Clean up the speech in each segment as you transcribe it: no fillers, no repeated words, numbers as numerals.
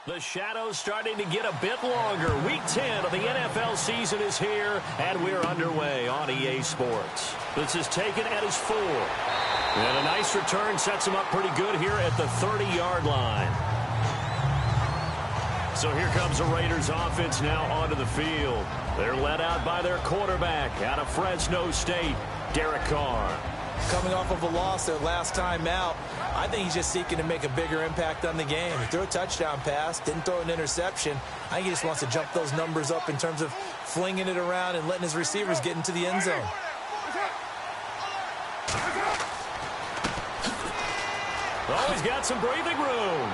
The shadow's starting to get a bit longer. Week 10 of the NFL season is here, and we're underway on EA Sports. This is taken at his 4. And a nice return sets him up pretty good here at the 30-yard line. So here comes the Raiders offense now onto the field. They're led out by their quarterback out of Fresno State, Derek Carr. Coming off of a loss their last time out, I think he's just seeking to make a bigger impact on the game. He threw a touchdown pass, didn't throw an interception. I think he just wants to jump those numbers up in terms of flinging it around and letting his receivers get into the end zone. Oh, he's got some breathing room.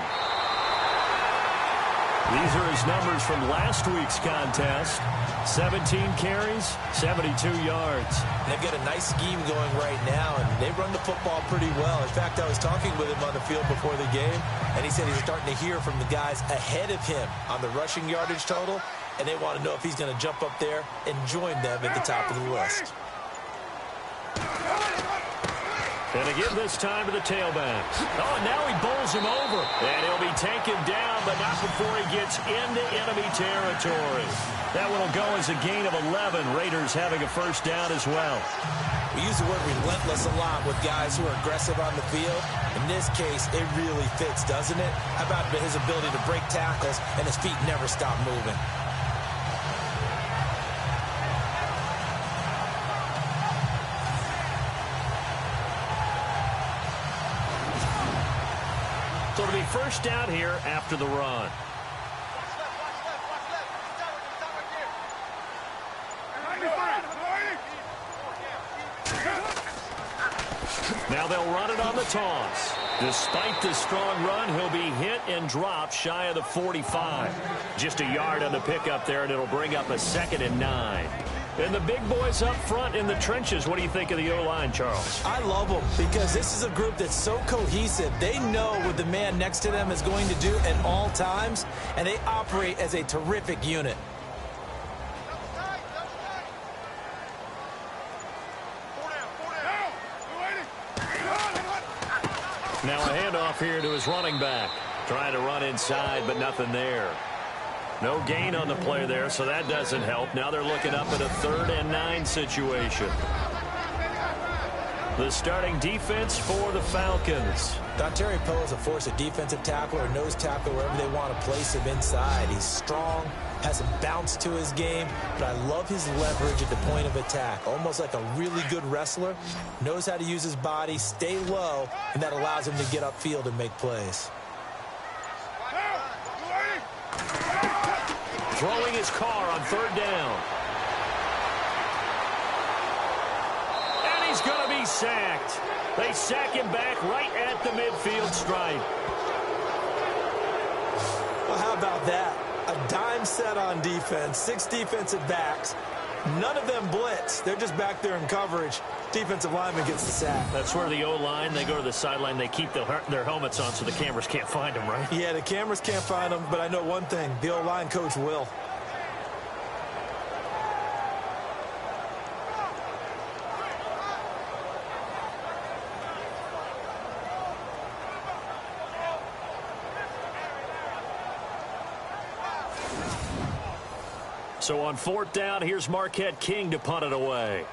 These are his numbers from last week's contest. 17 carries, 72 yards. They've got a nice scheme going right now, and they run the football pretty well. In fact, I was talking with him on the field before the game, and he said he's starting to hear from the guys ahead of him on the rushing yardage total, and they want to know if he's going to jump up there and join them at the top of the list. And again this time to the tailback. Oh, and now he bowls him over. And he'll be taken down, but not before he gets into enemy territory. That one will go as a gain of 11. Raiders having a first down as well. We use the word relentless a lot with guys who are aggressive on the field. In this case, it really fits, doesn't it? How about his ability to break tackles and his feet never stop moving? So it'll be first down here after the run. Now they'll run it on the toss. Despite the strong run, he'll be hit and dropped shy of the 45. Just a yard on the pickup there, and it'll bring up a 2nd and 9. And the big boys up front in the trenches, what do you think of the O-line, Charles? I love them because this is a group that's so cohesive. They know what the man next to them is going to do at all times, and they operate as a terrific unit. Now a handoff here to his running back. Trying to run inside, but nothing there. No gain on the play there, so that doesn't help. Now they're looking up at a 3rd and 9 situation. The starting defense for the Falcons. Dontari Poe is a force of defensive tackle or nose tackle wherever they want to place him inside. He's strong, has a bounce to his game, but I love his leverage at the point of attack. Almost like a really good wrestler. Knows how to use his body, stay low, and that allows him to get upfield and make plays. Throwing his car on 3rd down. And he's going to be sacked. They sack him back right at the midfield stripe. Well, how about that? A dime set on defense, 6 defensive backs. None of them blitz. They're just back there in coverage. Defensive lineman gets the sack. That's where the O-line, they go to the sideline, they keep their helmets on so the cameras can't find them, right? Yeah, the cameras can't find them, but I know one thing. The O-line coach will. So on 4th down, here's Marquette King to punt it away.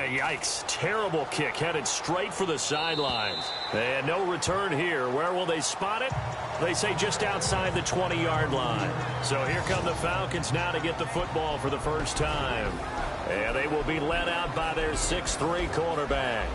Yikes. Terrible kick headed straight for the sidelines. And no return here. Where will they spot it? They say just outside the 20-yard line. So here come the Falcons now to get the football for the first time. And they will be led out by their 6'3" quarterback.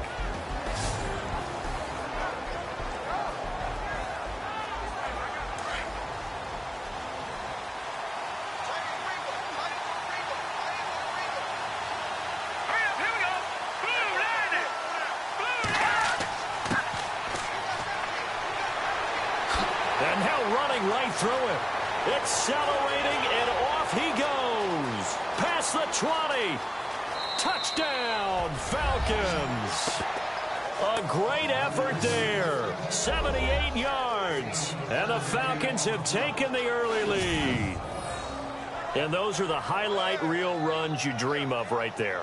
And now running right through it. Accelerating, and off he goes. Past the 20. Touchdown, Falcons. A great effort there. 78 yards. And the Falcons have taken the early lead. And those are the highlight reel runs you dream of right there.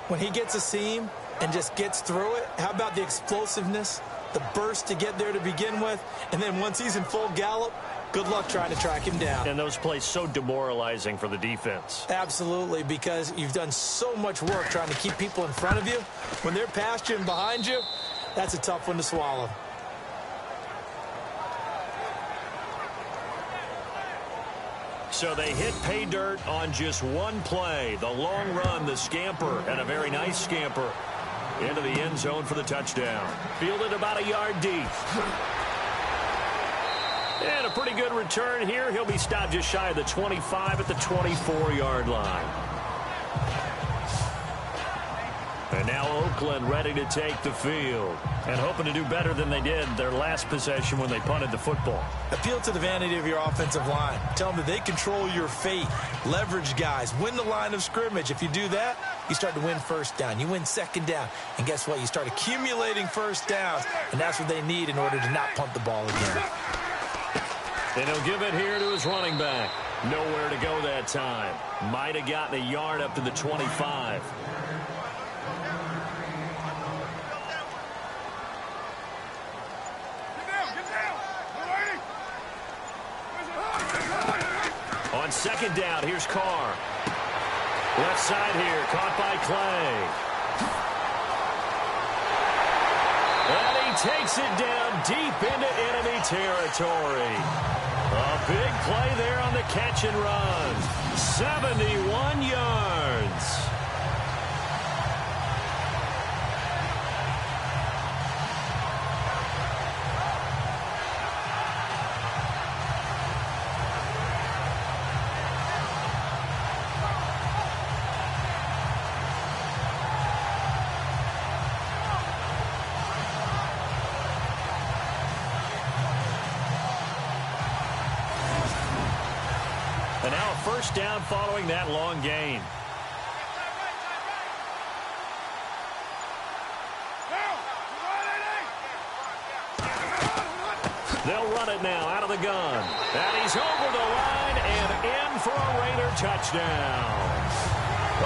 When he gets a seam and just gets through it, how about the explosiveness, the burst to get there to begin with, and then once he's in full gallop, good luck trying to track him down. And those plays so demoralizing for the defense. Absolutely, because you've done so much work trying to keep people in front of you. When they're past you and behind you, that's a tough one to swallow. So they hit pay dirt on just one play. The long run, the scamper, and a very nice scamper into the end zone for the touchdown. Fielded about a yard deep. And a pretty good return here. He'll be stopped just shy of the 25 at the 24-yard line. And now Oakland ready to take the field and hoping to do better than they did their last possession when they punted the football. Appeal to the vanity of your offensive line. Tell them that they control your fate. Leverage guys. Win the line of scrimmage. If you do that, you start to win first down. You win second down. And guess what? You start accumulating first downs. And that's what they need in order to not punt the ball again. And he'll give it here to his running back. Nowhere to go that time. Might have gotten a yard up to the 25. On second down, here's Carr. Left side here, caught by Clay. And he takes it down deep into enemy territory. A big play there on the catch and run. 71 yards. And now a first down following that long gain. They'll run it now out of the gun. And he's over the line and in for a Raider touchdown.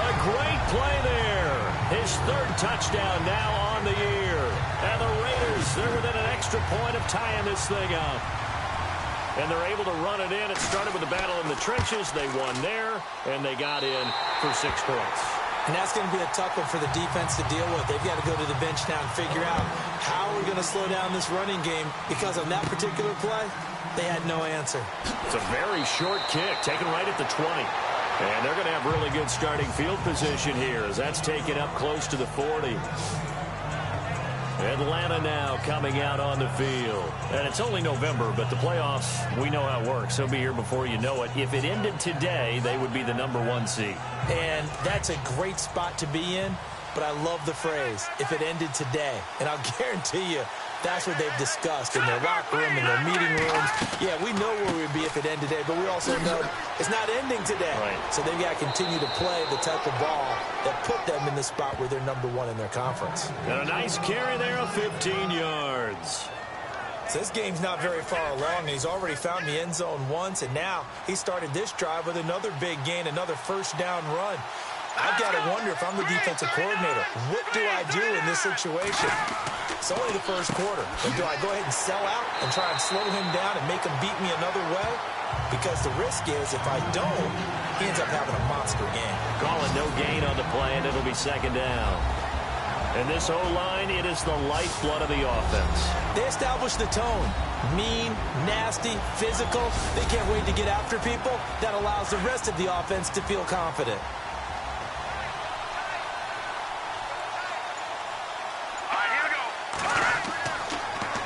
A great play there. His third touchdown now on the year. And the Raiders, they're within an extra point of tying this thing up. And they're able to run it in. It started with a battle in the trenches. They won there, and they got in for 6 points. And that's going to be a tough one for the defense to deal with. They've got to go to the bench now and figure out how we're going to slow down this running game, because on that particular play, they had no answer. It's a very short kick, taken right at the 20. And they're going to have really good starting field position here as that's taken up close to the 40. Atlanta now coming out on the field. And it's only November, but the playoffs, we know how it works. They'll be here before you know it. If it ended today, they would be the #1 seed. And that's a great spot to be in, but I love the phrase, if it ended today. And I'll guarantee you, that's what they've discussed in their locker room, in their meeting rooms. Yeah, we know where we'd be if it ended today, but we also know it's not ending today. Right. So they've got to continue to play the type of ball that put them in the spot where they're #1 in their conference. And a nice carry there of 15 yards. So this game's not very far along, and he's already found the end zone once, and now he started this drive with another big gain, another first down run. I've got to wonder if I'm the defensive coordinator, what do I do in this situation? It's only the first quarter, but do I go ahead and sell out and try and slow him down and make him beat me another way? Because the risk is if I don't, he ends up having a monster game. Calling no gain on the play, and it'll be second down. And this O-line, it is the lifeblood of the offense. They establish the tone. Mean, nasty, physical. They can't wait to get after people. That allows the rest of the offense to feel confident.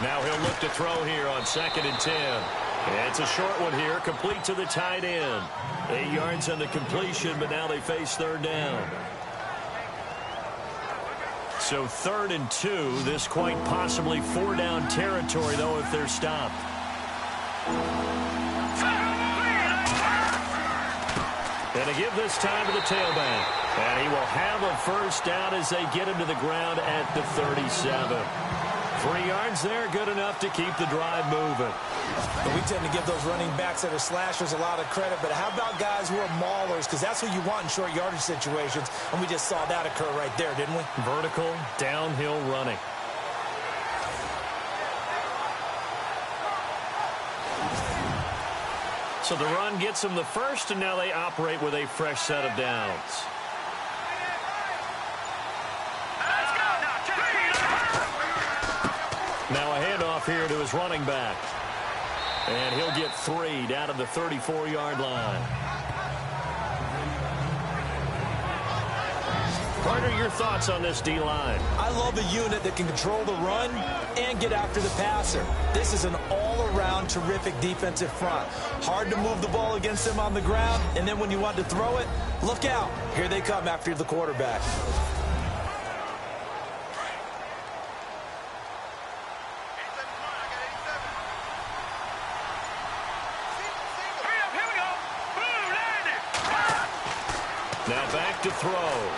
Now he'll look to throw here on 2nd and 10. And it's a short one here, complete to the tight end. 8 yards on the completion, but now they face third down. So 3rd and 2, this quite possibly 4-down territory, though, if they're stopped. And to give this time to the tailback. And he will have a first down as they get him to the ground at the 37. 3 yards there, good enough to keep the drive moving. And we tend to give those running backs that are slashers a lot of credit, but how about guys who are maulers? Because that's what you want in short yardage situations, and we just saw that occur right there, didn't we? Vertical, downhill running. So the run gets them the first, and now they operate with a fresh set of downs. Now a handoff here to his running back. And he'll get 3 down to the 34-yard line. Carter, your thoughts on this D-line? I love a unit that can control the run and get after the passer. This is an all-around terrific defensive front. Hard to move the ball against them on the ground, and then when you want to throw it, look out. Here they come after the quarterback. Now back to throw.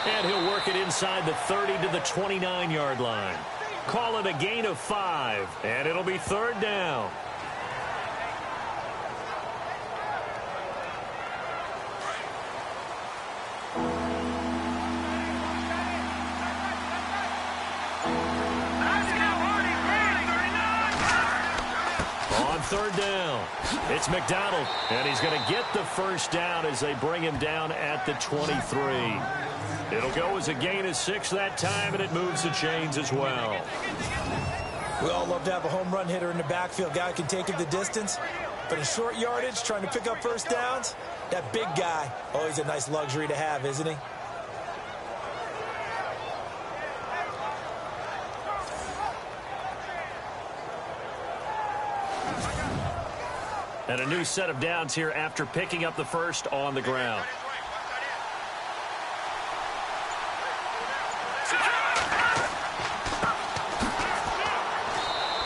And he'll work it inside the 30 to the 29-yard line. Call it a gain of 5, and it'll be 3rd down. On 3rd down, it's McDonald, and he's going to get the first down as they bring him down at the 23. It'll go as a gain of 6 that time, and it moves the chains as well. We all love to have a home run hitter in the backfield. Guy can take it the distance. But in short yardage, trying to pick up first downs, that big guy, always a nice luxury to have, isn't he? And a new set of downs here after picking up the first on the ground.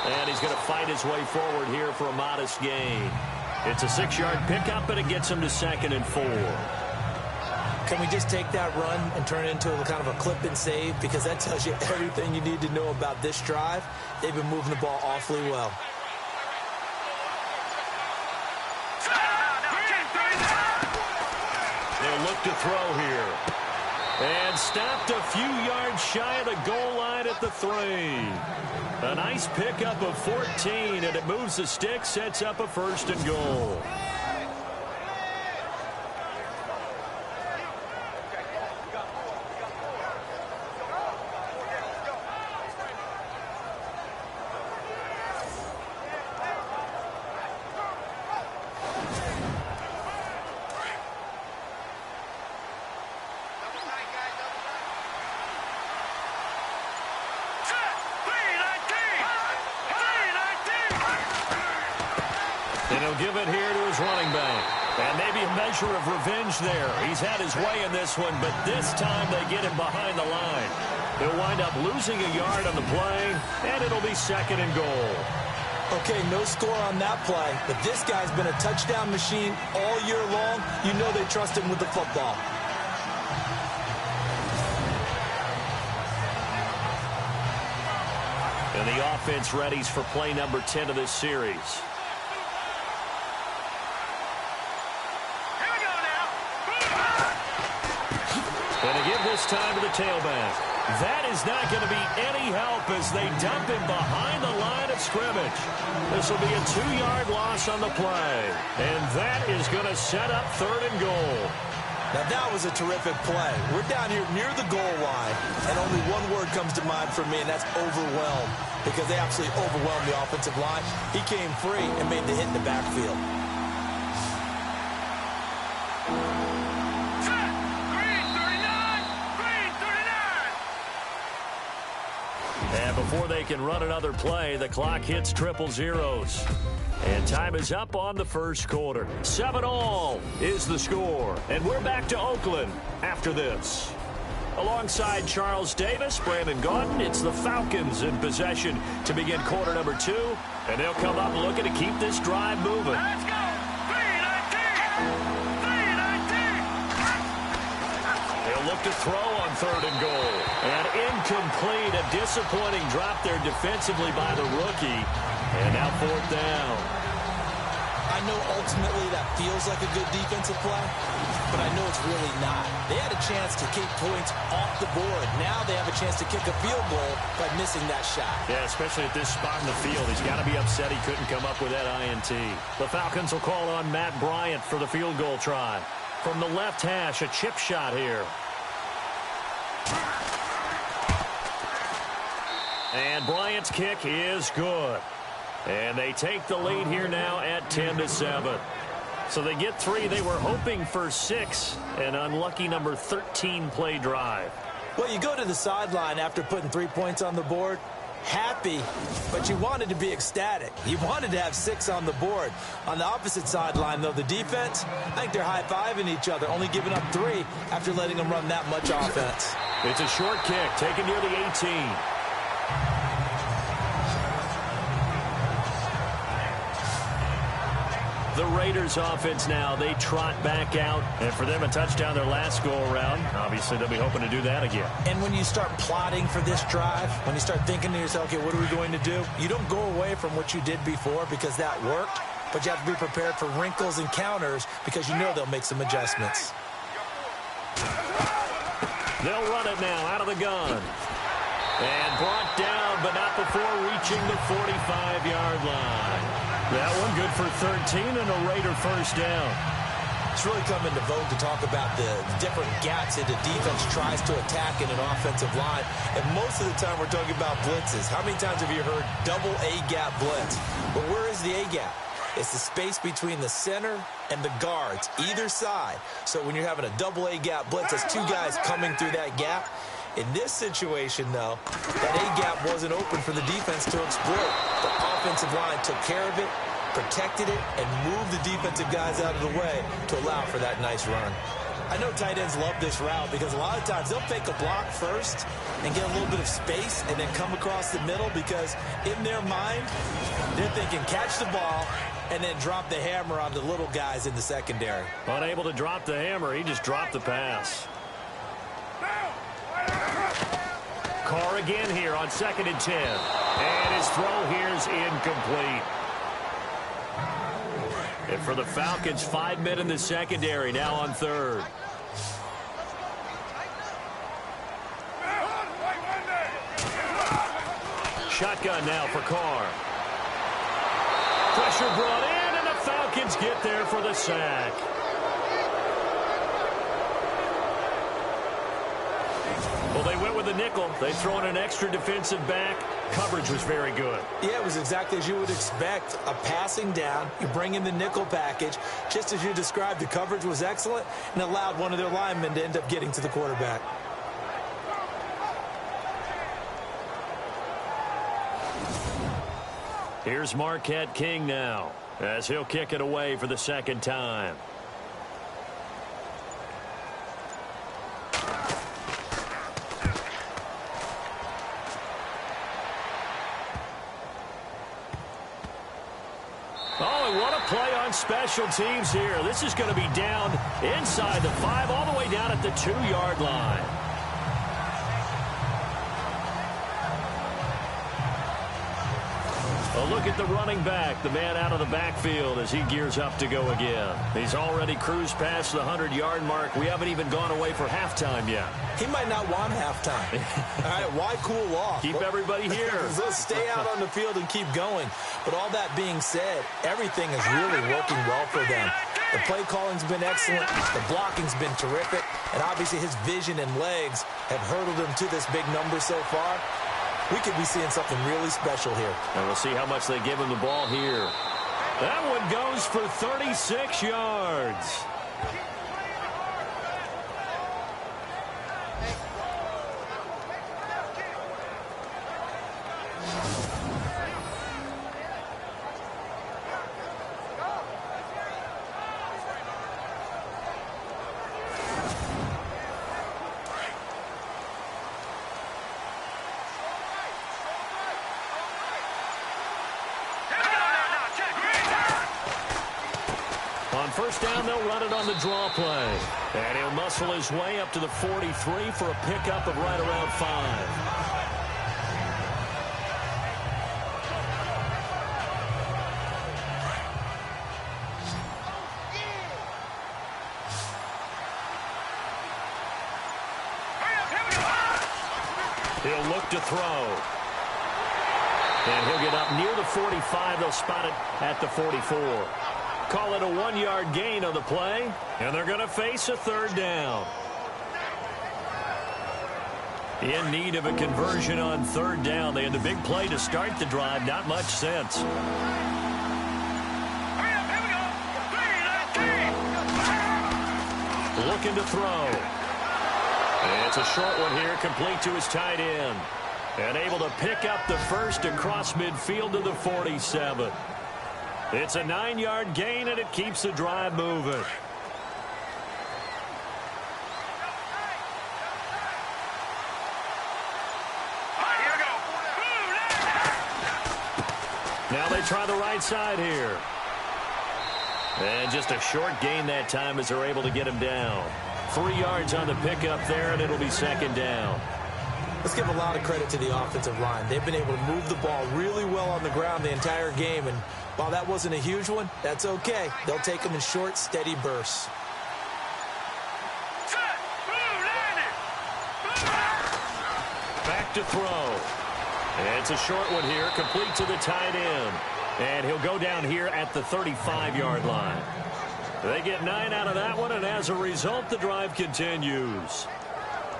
And he's going to fight his way forward here for a modest gain. It's a 6-yard pickup, but it gets him to 2nd and 4. Can we just take that run and turn it into a kind of a clip and save? Because that tells you everything you need to know about this drive. They've been moving the ball awfully well. They'll look to throw here. And stopped a few yards shy of the goal line at the 3. A nice pickup of 14, and it moves the stick, sets up a 1st and goal. And he'll give it here to his running back. And maybe a measure of revenge there. He's had his way in this one, but this time they get him behind the line. He'll wind up losing a yard on the play, and it'll be 2nd and goal. Okay, no score on that play, but this guy's been a touchdown machine all year long. You know they trust him with the football. And the offense readies for play number 10 of this series. And to give this time to the tailback. That is not going to be any help as they dump him behind the line of scrimmage. This will be a 2-yard loss on the play. And that is going to set up 3rd and goal. Now that was a terrific play. We're down here near the goal line, and only one word comes to mind for me, and that's overwhelmed, because they absolutely overwhelmed the offensive line. He came free and made the hit in the backfield. And before they can run another play, the clock hits triple zeros. And time is up on the first quarter. 7-all is the score. And we're back to Oakland after this. Alongside Charles Davis, Brandon Gaudin, it's the Falcons in possession to begin quarter number 2. And they'll come up looking to keep this drive moving. Let's go! 3-19! 3-19! They'll look have to throw on 3rd and goal. And incomplete. A disappointing drop there defensively by the rookie. And now 4th down. I know ultimately that feels like a good defensive play, but I know it's really not. They had a chance to keep points off the board. Now they have a chance to kick a field goal by missing that shot. Yeah, especially at this spot in the field. He's got to be upset he couldn't come up with that INT. The Falcons will call on Matt Bryant for the field goal try. From the left hash, a chip shot here. And Bryant's kick is good. And they take the lead here now at 10-7. So they get 3. They were hoping for 6. An unlucky number 13 play drive. Well, you go to the sideline after putting 3 points on the board, happy, but you wanted to be ecstatic. You wanted to have 6 on the board. On the opposite sideline, though, the defense, I think they're high-fiving each other, only giving up 3 after letting them run that much offense. It's a short kick, taken near the 18. The Raiders offense now, they trot back out. And for them, a touchdown their last go-around. Obviously, they'll be hoping to do that again. And when you start plotting for this drive, when you start thinking to yourself, okay, what are we going to do? You don't go away from what you did before because that worked, but you have to be prepared for wrinkles and counters because you know they'll make some adjustments. They'll run it now out of the gun. And brought down, but not before reaching the 45-yard line. That one good for 13 and a Raider first down. It's really come into vogue to talk about the different gaps that the defense tries to attack in an offensive line. And most of the time we're talking about blitzes. How many times have you heard double A-gap blitz? But where is the A-gap? It's the space between the center and the guards, either side. So when you're having a double A-gap blitz, that's 2 guys coming through that gap. In this situation, though, that A-gap wasn't open for the defense to exploit. The offensive line took care of it, protected it, and moved the defensive guys out of the way to allow for that nice run. I know tight ends love this route because a lot of times they'll fake a block first and get a little bit of space and then come across the middle because in their mind, they're thinking catch the ball and then drop the hammer on the little guys in the secondary. Unable to drop the hammer, he just dropped the pass. Carr again here on 2nd and 10. And his throw here is incomplete. And for the Falcons, 5 men in the secondary now on 3rd. Shotgun now for Carr. Pressure brought in, and the Falcons get there for the sack. Well, they went with a nickel. They throw in an extra defensive back. Coverage was very good. Yeah, it was exactly as you would expect. A passing down. You bring in the nickel package. Just as you described, the coverage was excellent and allowed one of their linemen to end up getting to the quarterback. Here's Marquette King now as he'll kick it away for the 2nd time. Oh, and what a play on special teams here. This is going to be down inside the 5, all the way down at the 2-yard line. A look at the running back, the man out of the backfield as he gears up to go again. He's already cruised past the 100-yard mark. We haven't even gone away for halftime yet. He might not want halftime. All right, why cool off? Keep everybody here. Let's stay out on the field and keep going. But all that being said, everything is really working well for them. The play calling's been excellent. The blocking's been terrific. And obviously his vision and legs have hurdled him to this big number so far. We could be seeing something really special here. And we'll see how much they give him the ball here. That one goes for 36 yards. first down, they'll run it on the draw play. And he'll muscle his way up to the 43 for a pickup of right around 5. He'll look to throw. And he'll get up near the 45. They'll spot it at the 44. Call it a 1-yard gain on the play. And they're going to face a third down. In need of a conversion on third down. They had the big play to start the drive. Not much sense. Looking to throw. And it's a short one here, complete to his tight end. And able to pick up the first across midfield to the 47. It's a 9-yard gain, and it keeps the drive moving. Now they try the right side here. And just a short gain that time as they're able to get him down. 3 yards on the pickup there, and it'll be second down. Let's give a lot of credit to the offensive line. They've been able to move the ball really well on the ground the entire game, and while that wasn't a huge one, that's okay. They'll take them in short, steady bursts. Back to throw. And it's a short one here, complete to the tight end. And he'll go down here at the 35-yard line. They get 9 out of that one, and as a result, the drive continues.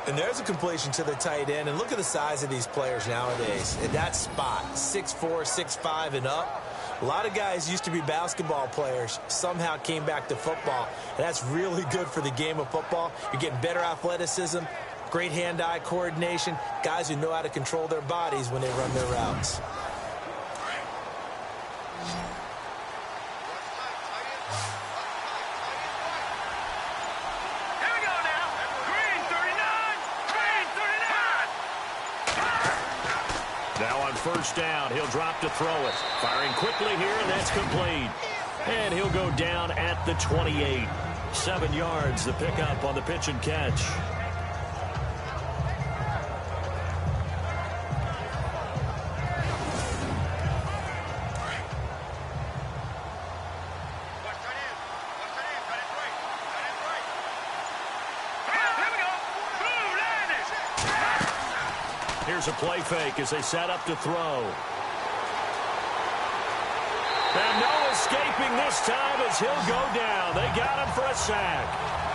And there's a completion to the tight end. And look at the size of these players nowadays. In that spot, 6'4", 6'5", and up. A lot of guys used to be basketball players, somehow came back to football. And that's really good for the game of football. You're getting better athleticism, great hand-eye coordination, guys who know how to control their bodies when they run their routes. Now on first down, he'll drop to throw it. Firing quickly here, and that's complete. And he'll go down at the 28. 7 yards, the pickup on the pitch and catch. Here's a play fake as they set up to throw. And no escaping this time as he'll go down. They got him for a sack.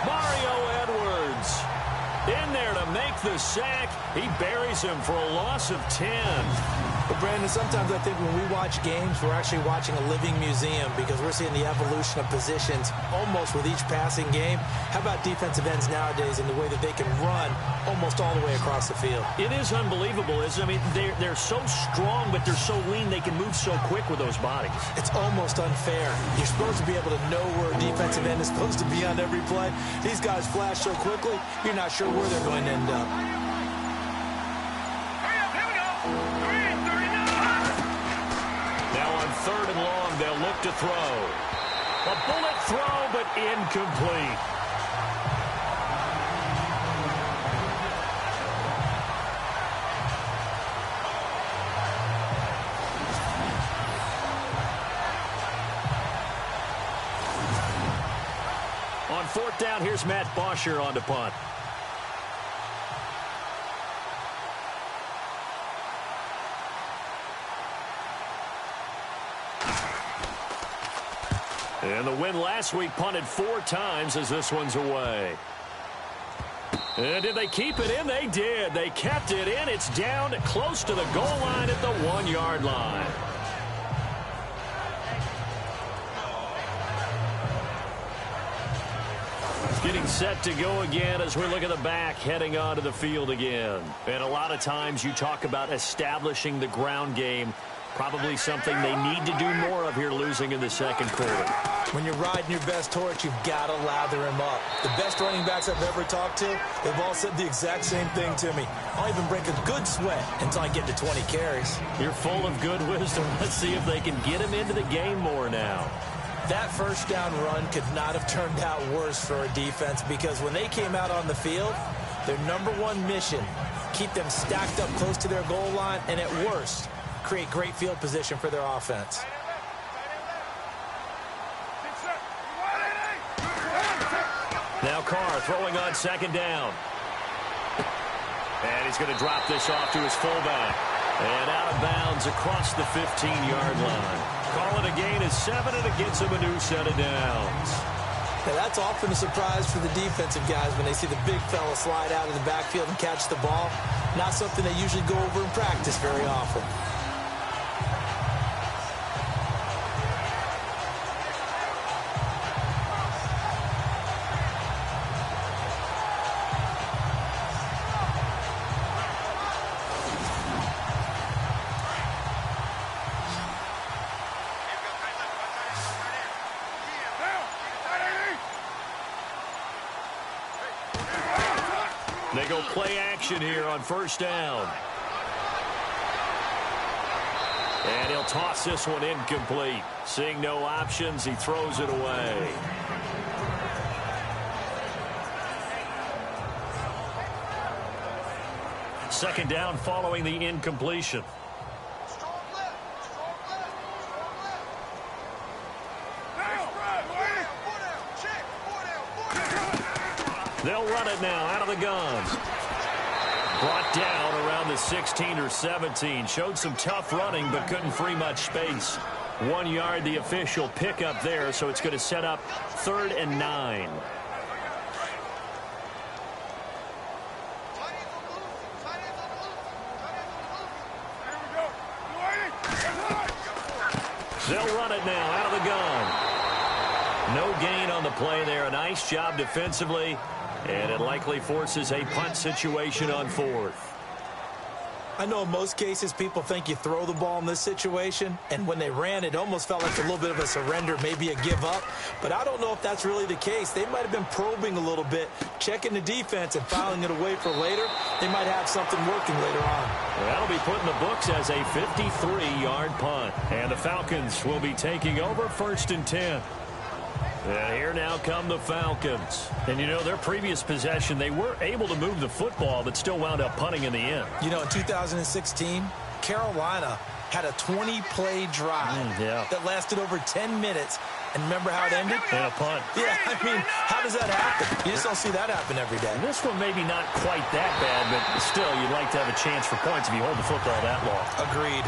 Mario Edwards in there to make the sack. He buries him for a loss of 10. But, Brandon, sometimes I think when we watch games, we're actually watching a living museum because we're seeing the evolution of positions almost with each passing game. How about defensive ends nowadays and the way that they can run almost all the way across the field? It is unbelievable, isn't it? I mean, they're so strong, but they're so lean. They can move so quick with those bodies. It's almost unfair. You're supposed to be able to know where a defensive end is supposed to be on every play. These guys flash so quickly, you're not sure where they're going to end up. Third and long, they'll look to throw. A bullet throw, but incomplete. On fourth down, here's Matt Bosher on the punt. And the win last week punted 4 times as this one's away. And did they keep it in? They did. They kept it in. It's down close to the goal line at the 1-yard line. Getting set to go again as we look at the back heading onto the field again. And a lot of times you talk about establishing the ground game. Probably something they need to do more of here, losing in the second quarter. When you're riding your best horse, you've got to lather him up. The best running backs I've ever talked to, they've all said the exact same thing to me. I'll even break a good sweat until I get to 20 carries. You're full of good wisdom. Let's see if they can get him into the game more now. That first down run could not have turned out worse for a defense, because when they came out on the field, their number one mission, keep them stacked up close to their goal line, and at worst, create great field position for their offense. Now Carr throwing on second down. And he's going to drop this off to his fullback. And out of bounds across the 15-yard line. Call it a gain of 7, and it gets him a new set of downs. Now that's often a surprise for the defensive guys when they see the big fella slide out of the backfield and catch the ball. Not something they usually go over in practice very often. They go play action here on first down. And he'll toss this one incomplete. Seeing no options, he throws it away. Second down following the incompletion. They'll run it now out of the gun. Brought down around the 16 or 17. Showed some tough running, but couldn't free much space. 1 yard, the official pickup there, so it's going to set up 3rd and 9. They'll run it now out of the gun. No gain on the play there. A nice job defensively. And it likely forces a punt situation on 4th. I know in most cases people think you throw the ball in this situation, and when they ran, it almost felt like a little bit of a surrender, maybe a give up. But I don't know if that's really the case. They might have been probing a little bit, checking the defense and filing it away for later. They might have something working later on. That'll be put in the books as a 53-yard punt. And the Falcons will be taking over 1st and 10. And here now come the Falcons. And, you know, their previous possession, they were able to move the football, but still wound up punting in the end. You know, in 2016, Carolina had a 20-play drive that lasted over 10 minutes. And remember how it ended? And a punt. Yeah, I mean, how does that happen? You just don't see that happen every day. This one maybe not quite that bad, but still, you'd like to have a chance for points if you hold the football that long. Agreed.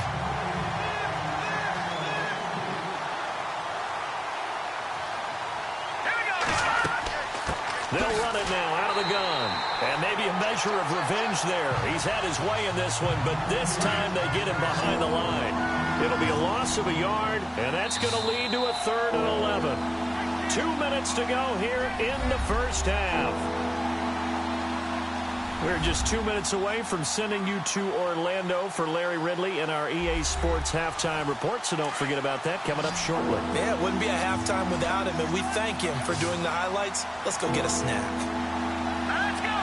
They'll run it now out of the gun. And maybe a measure of revenge there. He's had his way in this one, but this time they get him behind the line. It'll be a loss of a yard, and that's going to lead to a 3rd and 11. 2 minutes to go here in the first half. We're just 2 minutes away from sending you to Orlando for Larry Ridley and our EA Sports Halftime Report, so don't forget about that coming up shortly. Yeah, it wouldn't be a halftime without him, and we thank him for doing the highlights. Let's go get a snack. Let's go.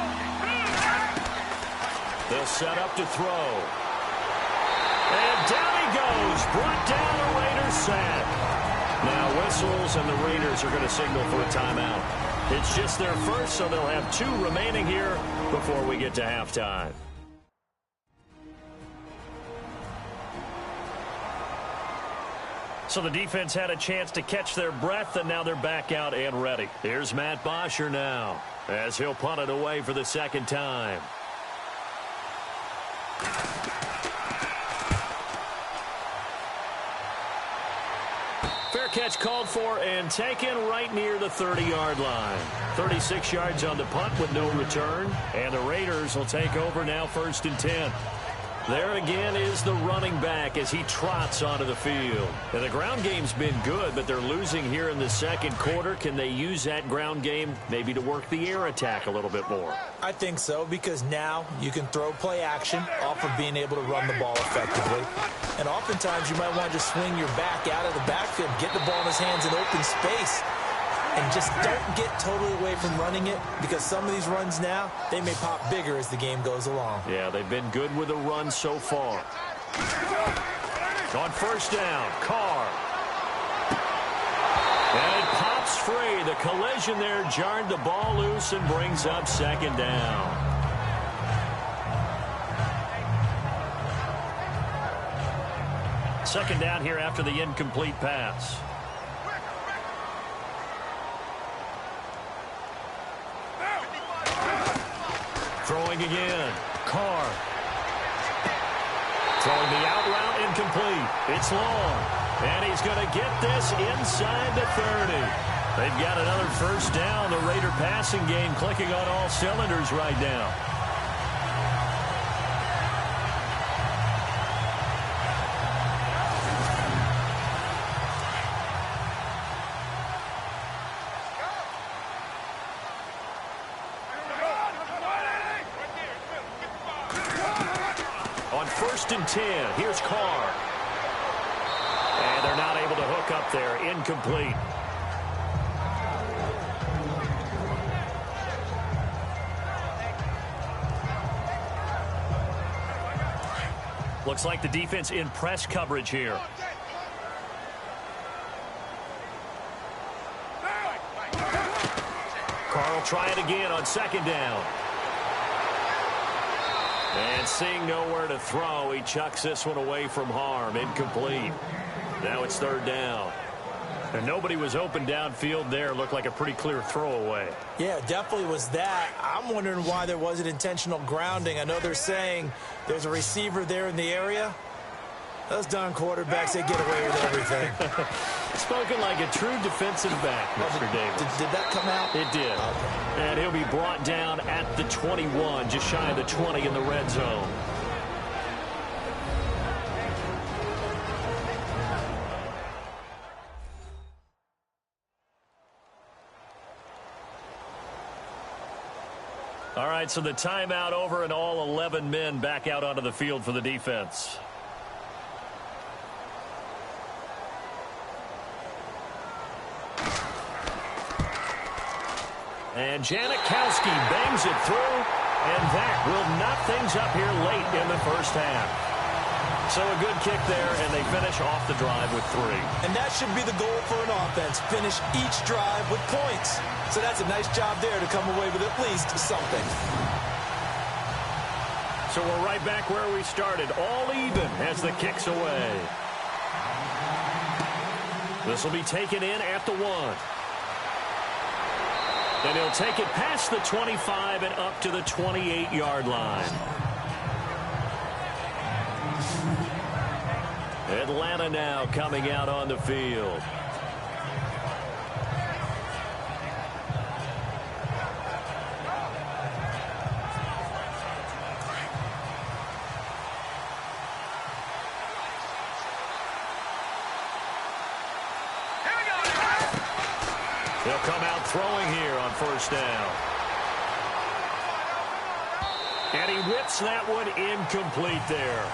They'll set up to throw. And down he goes. Brought down a Raiders sack. Now whistles, and the Raiders are going to signal for a timeout. It's just their first, so they'll have 2 remaining here before we get to halftime. So the defense had a chance to catch their breath, and now they're back out and ready. Here's Matt Bosher now, as he'll punt it away for the 2nd time. Fair catch called for and taken right near the 30-yard line. 36 yards on the punt with no return. And the Raiders will take over now 1st and 10. There again is the running back as he trots onto the field. And the ground game's been good, but they're losing here in the 2nd quarter. Can they use that ground game maybe to work the air attack a little bit more? I think so, because now you can throw play action off of being able to run the ball effectively. And oftentimes you might want to just swing your back out of the backfield, get the ball in his hands in open space, and just don't get totally away from running it, because some of these runs now, they may pop bigger as the game goes along. Yeah, they've been good with the run so far. On first down, Carr. free. The collision there jarred the ball loose and brings up second down. Second down here after the incomplete pass. Throwing again. Carr. Throwing the out route incomplete. It's long. And he's going to get this inside the 30. They've got another first down. The Raider passing game clicking on all cylinders right now. On 1st and 10, here's Carr. And they're not able to hook up there. Incomplete. Looks like the defense in press coverage here. Carr will try it again on 2nd down. And seeing nowhere to throw, he chucks this one away from harm. Incomplete. Now it's 3rd down. And nobody was open downfield there. Looked like a pretty clear throwaway. Yeah, definitely was that. I'm wondering why there wasn't intentional grounding. I know they're saying there's a receiver there in the area. Those darn quarterbacks, they get away with everything. Spoken like a true defensive back, Mr. Davis. Did that come out? It did. Okay. And he'll be brought down at the 21, just shy of the 20 in the red zone. All right, so the timeout over and all 11 men back out onto the field for the defense. And Janikowski bangs it through, and that will knock things up here late in the first half. So a good kick there, and they finish off the drive with 3. And that should be the goal for an offense, finish each drive with points. So that's a nice job there to come away with at least something. So we're right back where we started, all even as the kick's away. This will be taken in at the 1. And he'll take it past the 25 and up to the 28-yard line. Atlanta now coming out on the field. They'll come out throwing here on 1st down. And he whips that one incomplete there.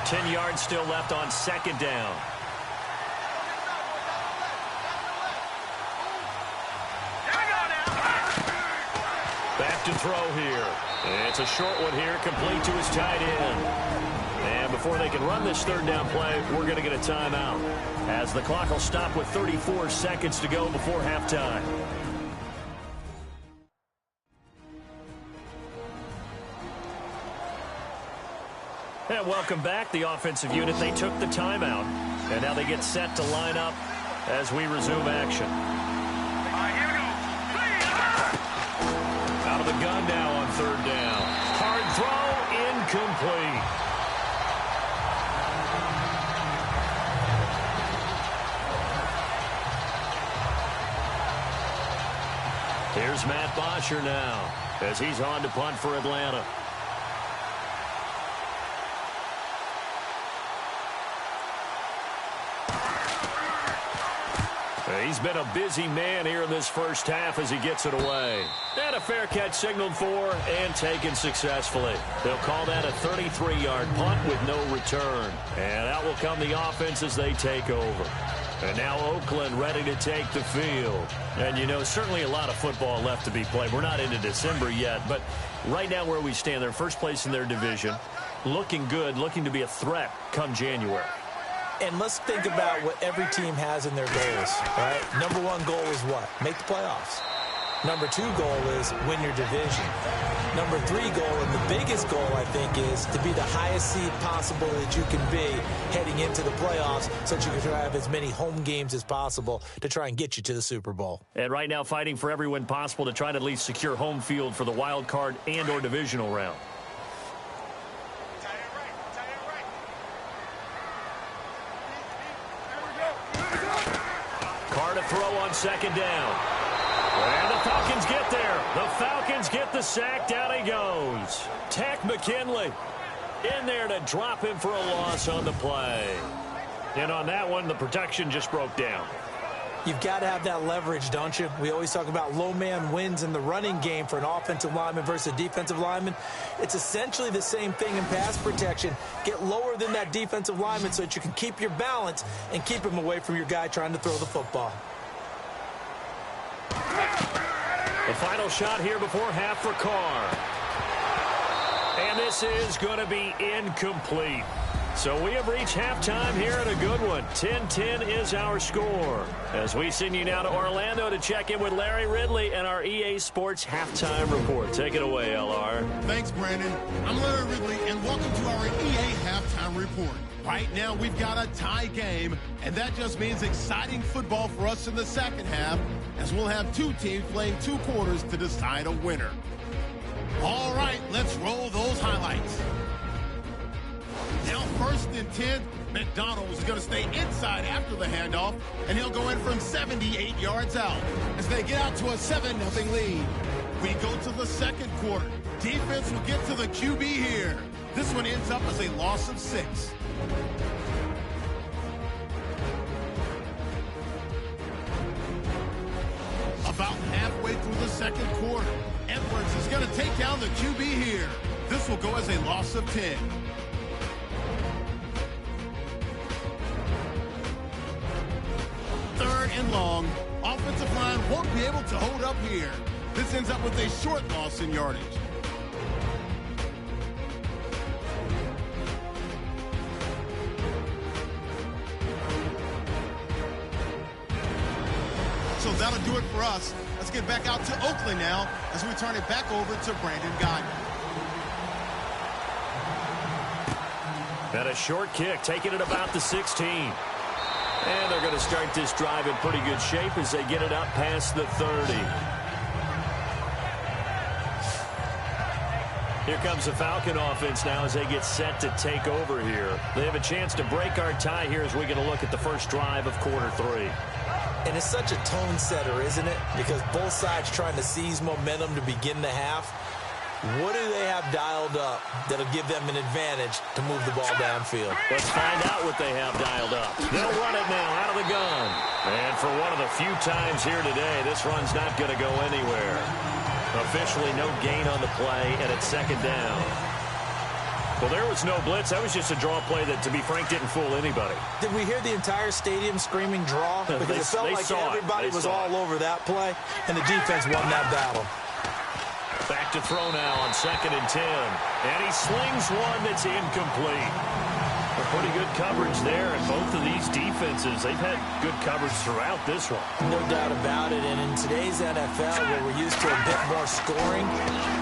Ten yards still left on 2nd down. Back to throw here. It's a short one here, complete to his tight end. And before they can run this 3rd down play, we're going to get a timeout, as the clock will stop with 34 seconds to go before halftime. And welcome back, the offensive unit. They took the timeout, and now they get set to line up as we resume action. Out of the gun now on 3rd down. Hard throw, incomplete. Here's Matt Bosher now as he's on to punt for Atlanta. He's been a busy man here in this first half as he gets it away. And a fair catch signaled for and taken successfully. They'll call that a 33-yard punt with no return. And out will come the offense as they take over. And now Oakland ready to take the field. And, you know, certainly a lot of football left to be played. We're not into December yet, but right now where we stand, they're first place in their division. Looking good, looking to be a threat come January. And let's think about what every team has in their goals, right? Number one goal is what? Make the playoffs. Number two goal is win your division. Number three goal, and the biggest goal, I think, is to be the highest seed possible that you can be heading into the playoffs so that you can have as many home games as possible to try and get you to the Super Bowl. And right now fighting for every win possible to try to at least secure home field for the wild card and or divisional round. Carr to throw on second down. And the Falcons get there. The Falcons get the sack. Down he goes. Tech McKinley in there to drop him for a loss on the play. And on that one, the protection just broke down. You've got to have that leverage, don't you? We always talk about low man wins in the running game for an offensive lineman versus a defensive lineman. It's essentially the same thing in pass protection. Get lower than that defensive lineman so that you can keep your balance and keep him away from your guy trying to throw the football. The final shot here before half for Carr. And this is going to be incomplete. So we have reached halftime here in a good one. 10-10 is our score. As we send you now to Orlando to check in with Larry Ridley and our EA Sports Halftime Report. Take it away, LR. Thanks, Brandon. I'm Larry Ridley, and welcome to our EA Halftime Report. Right now, we've got a tie game, and that just means exciting football for us in the second half, as we'll have two teams playing 2 quarters to decide a winner. All right, let's roll those highlights. Now 1st and 10, McDonald's is going to stay inside after the handoff, and he'll go in from 78 yards out as they get out to a 7-0 lead. We go to the second quarter. Defense will get to the QB here. This one ends up as a loss of 6. About halfway through the second quarter, Edwards is going to take down the QB here. This will go as a loss of 10. Third and long. Offensive line won't be able to hold up here. This ends up with a short loss in yardage. So that'll do it for us. Let's get back out to Oakland now as we turn it back over to Brandon Godden. And a short kick, taking it about the 16. And they're going to start this drive in pretty good shape as they get it up past the 30. Here comes the Falcon offense now as they get set to take over here. They have a chance to break our tie here as we get a look at the first drive of quarter 3. And it's such a tone setter, isn't it? Because both sides trying to seize momentum to begin the half. What do they have dialed up that'll give them an advantage to move the ball downfield? Let's find out what they have dialed up. They'll run it now out of the gun. And for one of the few times here today, this run's not going to go anywhere. Officially no gain on the play, and it's second down. Well, there was no blitz. That was just a draw play that, to be frank, didn't fool anybody. Did we hear the entire stadium screaming draw? Because it felt like everybody was all over that play, and the defense won that battle. Back to throw now on 2nd and 10. And he slings one that's incomplete. A pretty good coverage there, and both of these defenses, they've had good coverage throughout this one. No doubt about it, and in today's NFL, where we're used to a bit more scoring,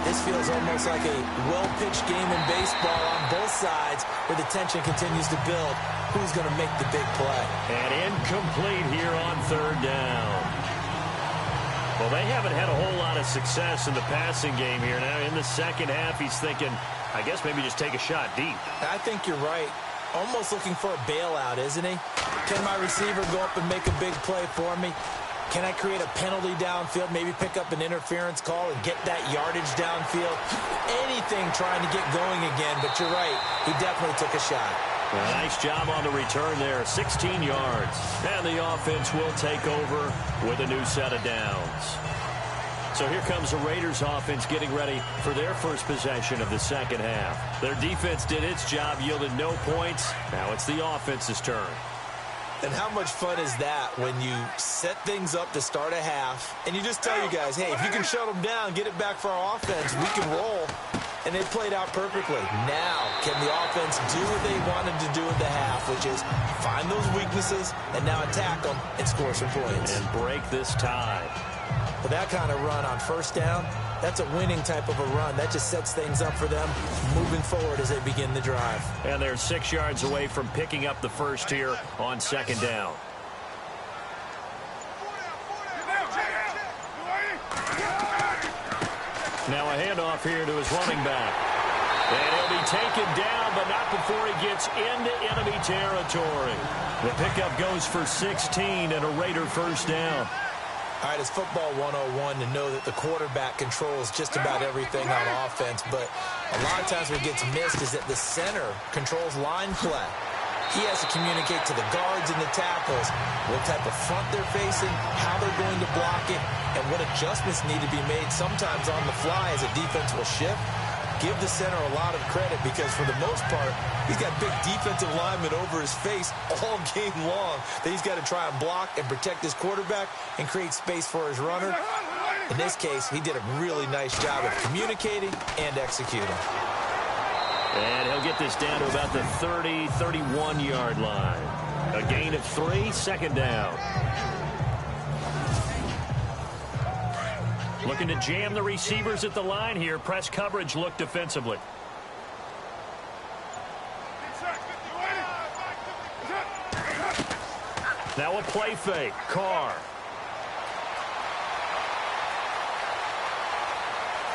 this feels almost like a well-pitched game in baseball on both sides, where the tension continues to build. Who's going to make the big play? And incomplete here on 3rd down. Well, they haven't had a whole lot of success in the passing game here. Now, in the second half, he's thinking, I guess maybe just take a shot deep. I think you're right. Almost looking for a bailout, isn't he? Can my receiver go up and make a big play for me? Can I create a penalty downfield, maybe pick up an interference call and get that yardage downfield? Anything trying to get going again, but you're right. He definitely took a shot. Well, nice job on the return there, 16 yards. And the offense will take over with a new set of downs. So here comes the Raiders offense getting ready for their first possession of the second half. Their defense did its job, yielded no points. Now it's the offense's turn. And how much fun is that when you set things up to start a half, and you just tell you guys, hey, if you can shut them down, get it back for our offense, we can roll. And they played out perfectly. Now, can the offense do what they wanted to do at the half, which is find those weaknesses and now attack them and score some points. And break this tie. But that kind of run on first down, that's a winning type of a run. That just sets things up for them moving forward as they begin the drive. And they're 6 yards away from picking up the first here on second down. Now a handoff here to his running back. And he'll be taken down, but not before he gets into enemy territory. The pickup goes for 16 and a Raider first down. All right, it's football 101 to know that the quarterback controls just about everything on offense, but a lot of times what gets missed is that the center controls line play. He has to communicate to the guards and the tackles what type of front they're facing, how they're going to block it, and what adjustments need to be made sometimes on the fly as a defense will shift. Give the center a lot of credit because for the most part, he's got big defensive linemen over his face all game long that he's got to try and block and protect his quarterback and create space for his runner. In this case, he did a really nice job of communicating and executing. And he'll get this down to about the 30, 31-yard line. A gain of 3, second down. Looking to jam the receivers at the line here. Press coverage look defensively. Now a play fake. Carr.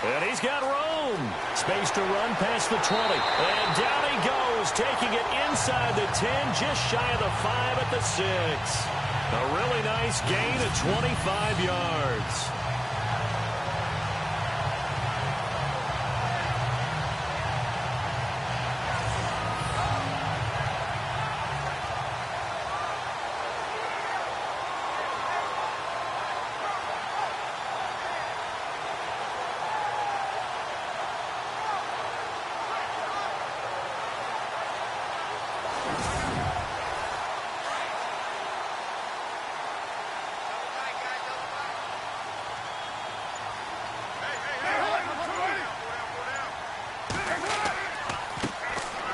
And he's got room. Space to run past the 20. And down he goes, taking it inside the 10, just shy of the 5 at the 6. A really nice gain of 25 yards.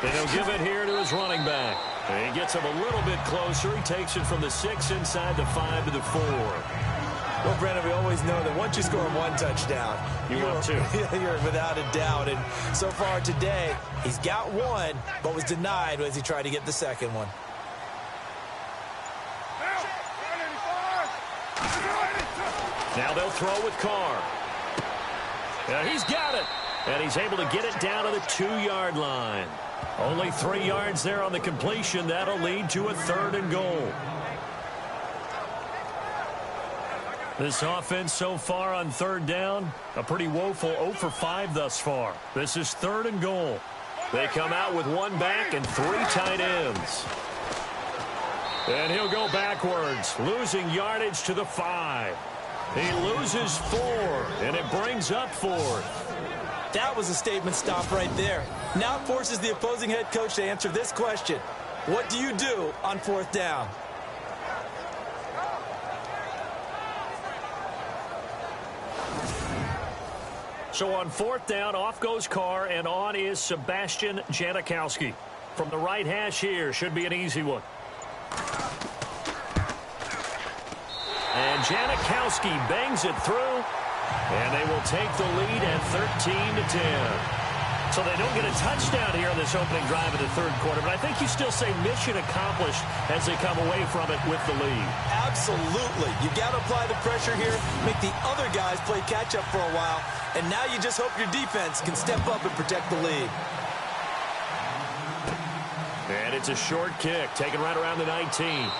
And he'll give it here to his running back. And he gets him a little bit closer. He takes it from the 6 inside the 5 to the 4. Well, Brandon, we always know that once you score one touchdown, you're without a doubt. And so far today, he's got one, but was denied as he tried to get the second one. Now they'll throw with Carr. Now he's got it. And he's able to get it down to the 2-yard line. Only 3 yards there on the completion. That'll lead to a 3rd and goal. This offense so far on 3rd down, a pretty woeful 0 for 5 thus far. This is 3rd and goal. They come out with 1 back and 3 tight ends. And he'll go backwards, losing yardage to the 5. He loses 4, and it brings up 4th. That was a statement stop right there. Now it forces the opposing head coach to answer this question. What do you do on 4th down? So on 4th down, off goes Carr, and on is Sebastian Janikowski. From the right hash here, should be an easy one. And Janikowski bangs it through, and they will take the lead at 13-10. So they don't get a touchdown here in this opening drive of the 3rd quarter, but I think you still say mission accomplished as they come away from it with the lead. Absolutely. You got to apply the pressure here, make the other guys play catch-up for a while, and now you just hope your defense can step up and protect the lead. And it's a short kick, taken right around the 19.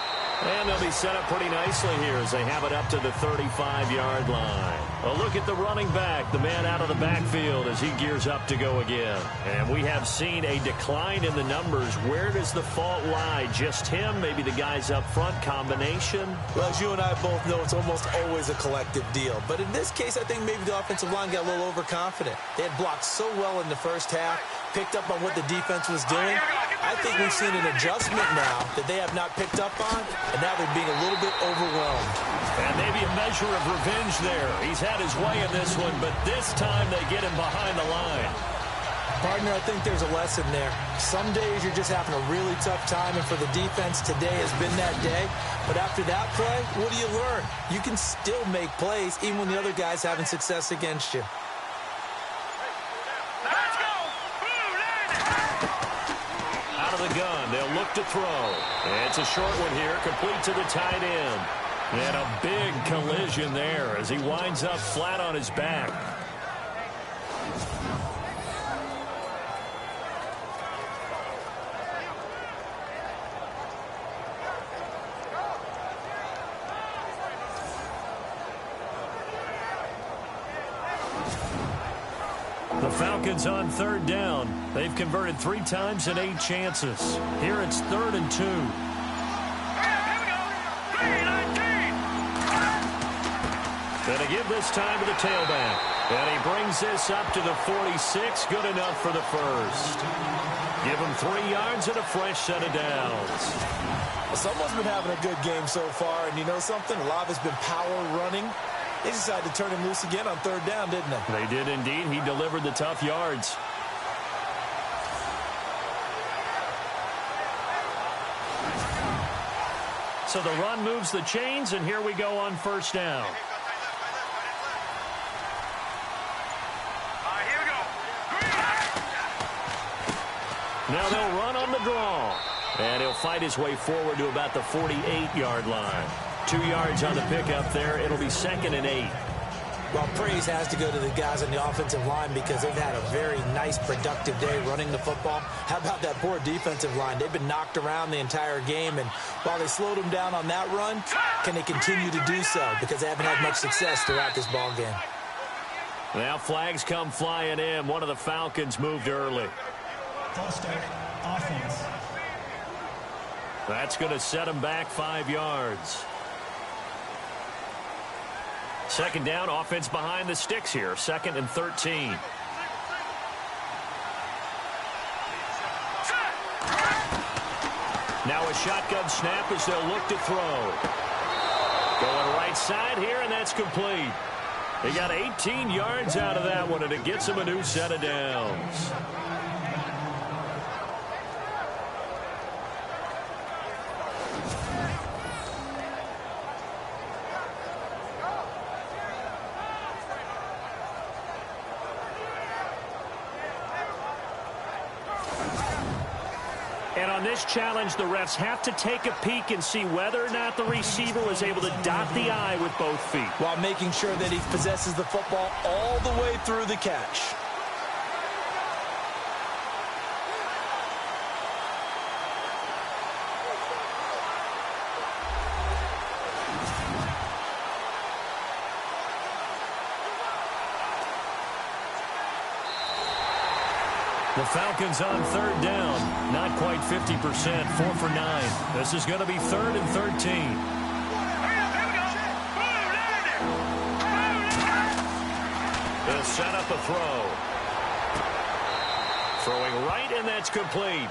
And they'll be set up pretty nicely here as they have it up to the 35-yard line. A look at the running back, the man out of the backfield as he gears up to go again. And we have seen a decline in the numbers. Where does the fault lie? Just him? Maybe the guys up front? Combination? Well, as you and I both know, it's almost always a collective deal. But in this case, I think maybe the offensive line got a little overconfident. They had blocked so well in the first half, picked up on what the defense was doing. I I think we've seen an adjustment now that they have not picked up on, and now they're being a little bit overwhelmed. And maybe a measure of revenge there. He's had his way in this one, but this time they get him behind the line. Partner, I think there's a lesson there. Some days you're just having a really tough time, and for the defense, today has been that day. But after that play, what do you learn? You can still make plays even when the other guy's having success against you. Let's go! Out of the gun, they'll look to throw. It's a short one here, complete to the tight end. And a big collision there as he winds up flat on his back. The Falcons on third down. They've converted 3 times in 8 chances. Here it's 3rd and 2. Gonna give this time to the tailback. And he brings this up to the 46. Good enough for the first. Give him 3 yards and a fresh set of downs. Well, someone's been having a good game so far, and you know something? A lot of it's been power running. They decided to turn him loose again on 3rd down, didn't they? They did indeed. He delivered the tough yards. So the run moves the chains, and here we go on 1st down. Here we go. Now they'll run on the draw. And he'll fight his way forward to about the 48-yard line. 2 yards on the pickup there. It'll be 2nd and 8. Well, praise has to go to the guys on the offensive line because they've had a very nice, productive day running the football. How about that poor defensive line? They've been knocked around the entire game, and while they slowed them down on that run, can they continue to do so? Because they haven't had much success throughout this ball game. Now flags come flying in. One of the Falcons moved early. False start, offense. That's going to set him back 5 yards. 2nd down, offense behind the sticks here. 2nd and 13. Now a shotgun snap as they'll look to throw. Going right side here, and that's complete. He got 18 yards out of that one, and it gets him a new set of downs. And on this challenge, the refs have to take a peek and see whether or not the receiver was able to dot the I with both feet. While making sure that he possesses the football all the way through the catch. The Falcons on 3rd down. Not quite 50%. 4 for 9. This is going to be 3rd and 13. They'll set up a throw. Throwing right, and that's complete.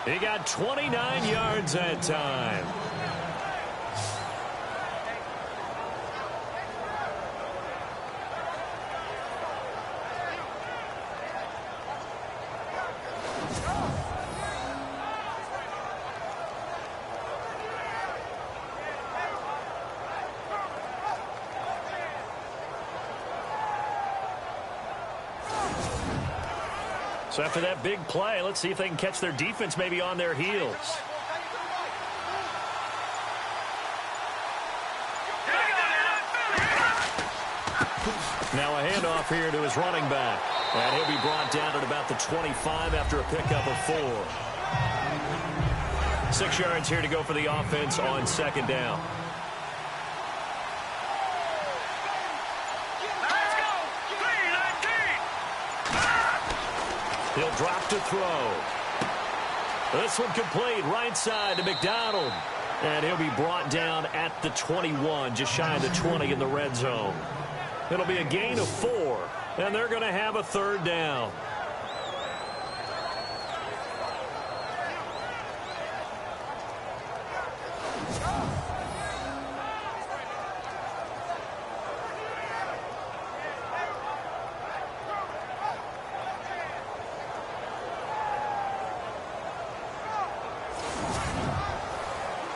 He got 29 yards that time. So after that big play, let's see if they can catch their defense maybe on their heels. Now a handoff here to his running back. And he'll be brought down at about the 25 after a pickup of 4. 6 yards here to go for the offense on 2nd down. He'll drop to throw. This one complete right side to McDonald. And he'll be brought down at the 21, just shy of the 20 in the red zone. It'll be a gain of 4, and they're going to have a 3rd down.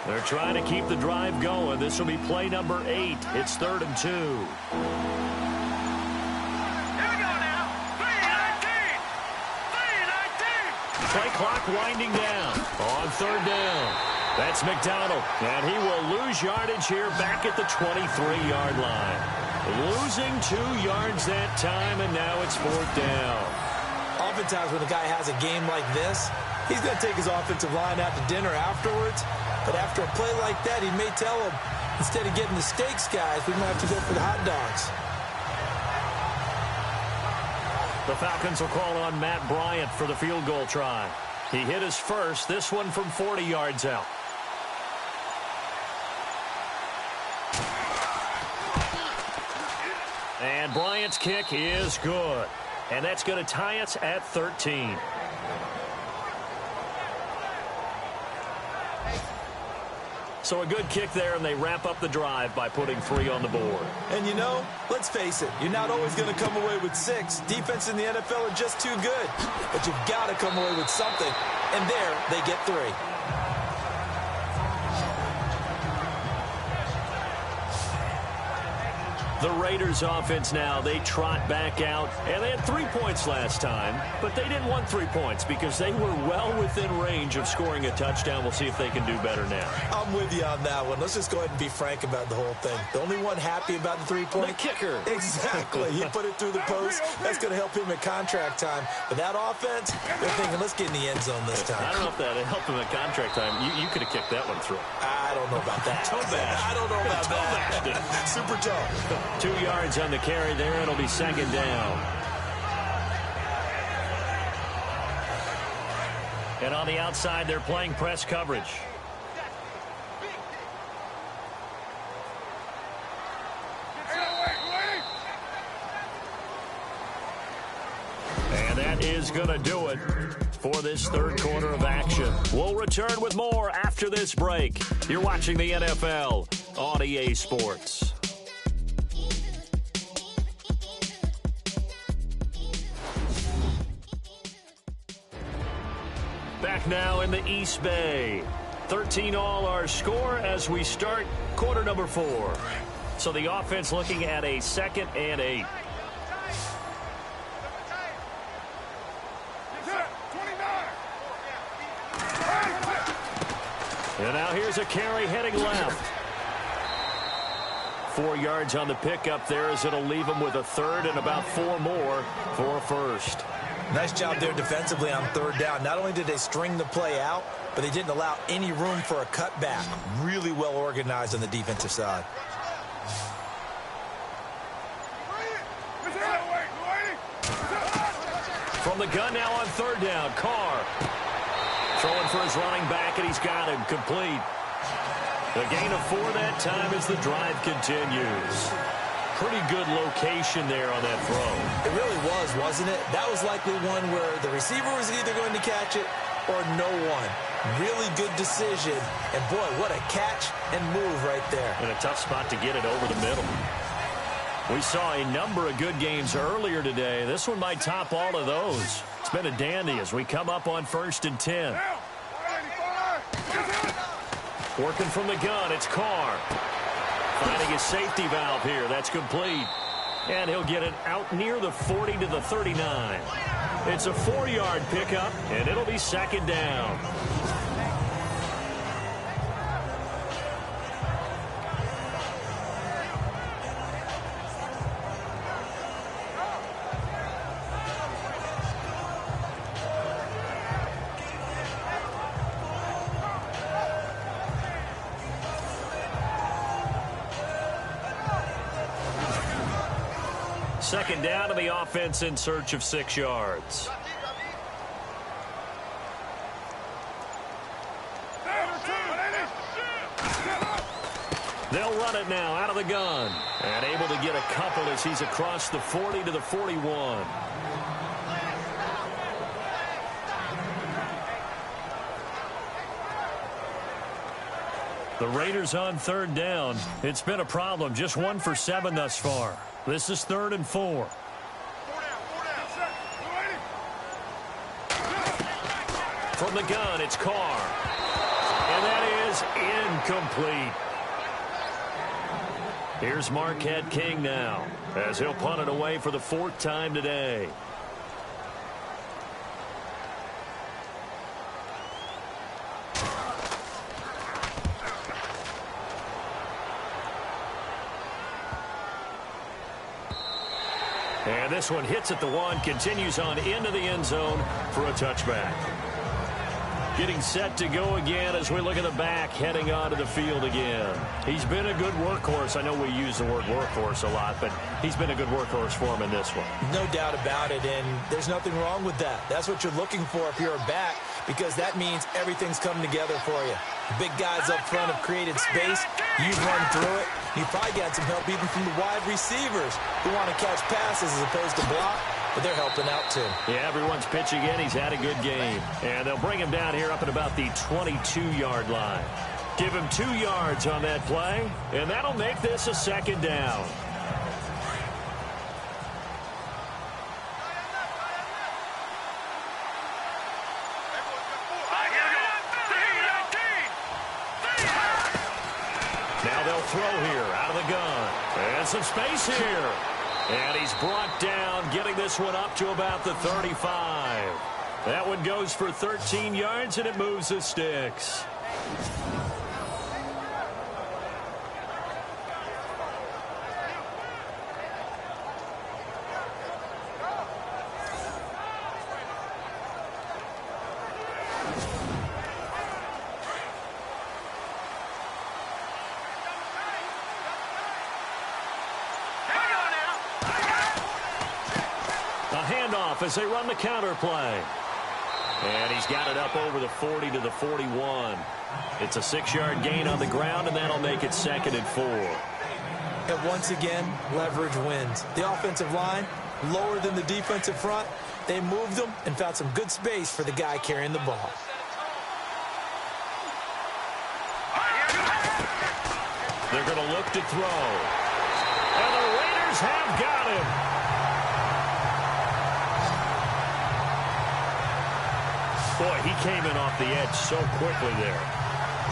They're trying to keep the drive going. This will be play number 8. It's 3rd and 2. Here we go now. 3:19. 3:19. Play clock winding down on 3rd down. That's McDonald, and he will lose yardage here back at the 23-yard line. Losing 2 yards that time, and now it's 4th down. Oftentimes when a guy has a game like this, he's going to take his offensive line out to dinner afterwards. But after a play like that, he may tell him, instead of getting the steaks, guys, we might have to go for the hot dogs. The Falcons will call on Matt Bryant for the field goal try. He hit his first, this one from 40 yards out. And Bryant's kick is good. And that's going to tie us at 13. So a good kick there, and they wrap up the drive by putting 3 on the board. And you know, let's face it, you're not always going to come away with 6. Defense in the NFL are just too good. But you've got to come away with something. And there, they get 3. The Raiders offense now, they trot back out, and they had 3 points last time, but they didn't want 3 points because they were well within range of scoring a touchdown. We'll see if they can do better now. I'm with you on that one. Let's just go ahead and be frank about the whole thing. The only one happy about the 3-point? The kicker. Exactly. He put it through the post. That's going to help him at contract time. But that offense, they're thinking, let's get in the end zone this time. I don't know if that helped him at contract time. You could have kicked that one through. I don't know about that. Toe bash. I don't know about that. Super toe. 2 yards on the carry there. It'll be 2nd down. And on the outside, they're playing press coverage. And that is going to do it for this 3rd quarter of action. We'll return with more after this break. You're watching the NFL on EA Sports. Back now in the East Bay. 13 all our score as we start quarter number 4. So the offense looking at a 2nd and 8. And now here's a carry heading left. 4 yards on the pickup there as it'll leave him with a 3rd and about 4 more for a 1st. Nice job there defensively on 3rd down. Not only did they string the play out, but they didn't allow any room for a cutback. Really well organized on the defensive side. From the gun now on 3rd down, Carr. Throwing for his running back, and he's got him complete. A gain of 4 that time as the drive continues. Pretty good location there on that throw. It really was, wasn't it? That was likely one where the receiver was either going to catch it or no one. Really good decision. And, boy, what a catch and move right there. And a tough spot to get it over the middle. We saw a number of good games earlier today. This one might top all of those. It's been a dandy as we come up on 1st and 10. Working from the gun, it's Carr. Finding his safety valve here. That's complete. And he'll get it out near the 40 to the 39. It's a 4-yard pickup, and it'll be 2nd down. Second down to the offense in search of 6 yards. They'll run it now out of the gun. And able to get a couple as he's across the 40 to the 41. The Raiders on 3rd down. It's been a problem. Just 1 for 7 thus far. This is 3rd and 4. From the gun, it's Carr. And that is incomplete. Here's Marquette King now, as he'll punt it away for the 4th time today. And this one hits at the 1, continues on into the end zone for a touchback. Getting set to go again as we look at the back, heading onto the field again. He's been a good workhorse. I know we use the word workhorse a lot, but he's been a good workhorse for him in this one. No doubt about it, and there's nothing wrong with that. That's what you're looking for if you're a back, because that means everything's coming together for you. The big guys up front have created space. You've run through it. You've probably got some help even from the wide receivers who want to catch passes as opposed to block. But they're helping out, too. Yeah, everyone's pitching in. He's had a good game. And they'll bring him down here up at about the 22-yard line. Give him 2 yards on that play, and that'll make this a 2nd down. Now they'll throw here out of the gun. And some space here. And he's brought down, getting this one up to about the 35. That one goes for 13 yards, and it moves the sticks. As they run the counter play. And he's got it up over the 40 to the 41. It's a 6-yard gain on the ground, and that'll make it 2nd and 4. And once again, leverage wins. The offensive line, lower than the defensive front. They moved them and found some good space for the guy carrying the ball. They're going to look to throw. And the Raiders have got him. Boy, he came in off the edge so quickly there.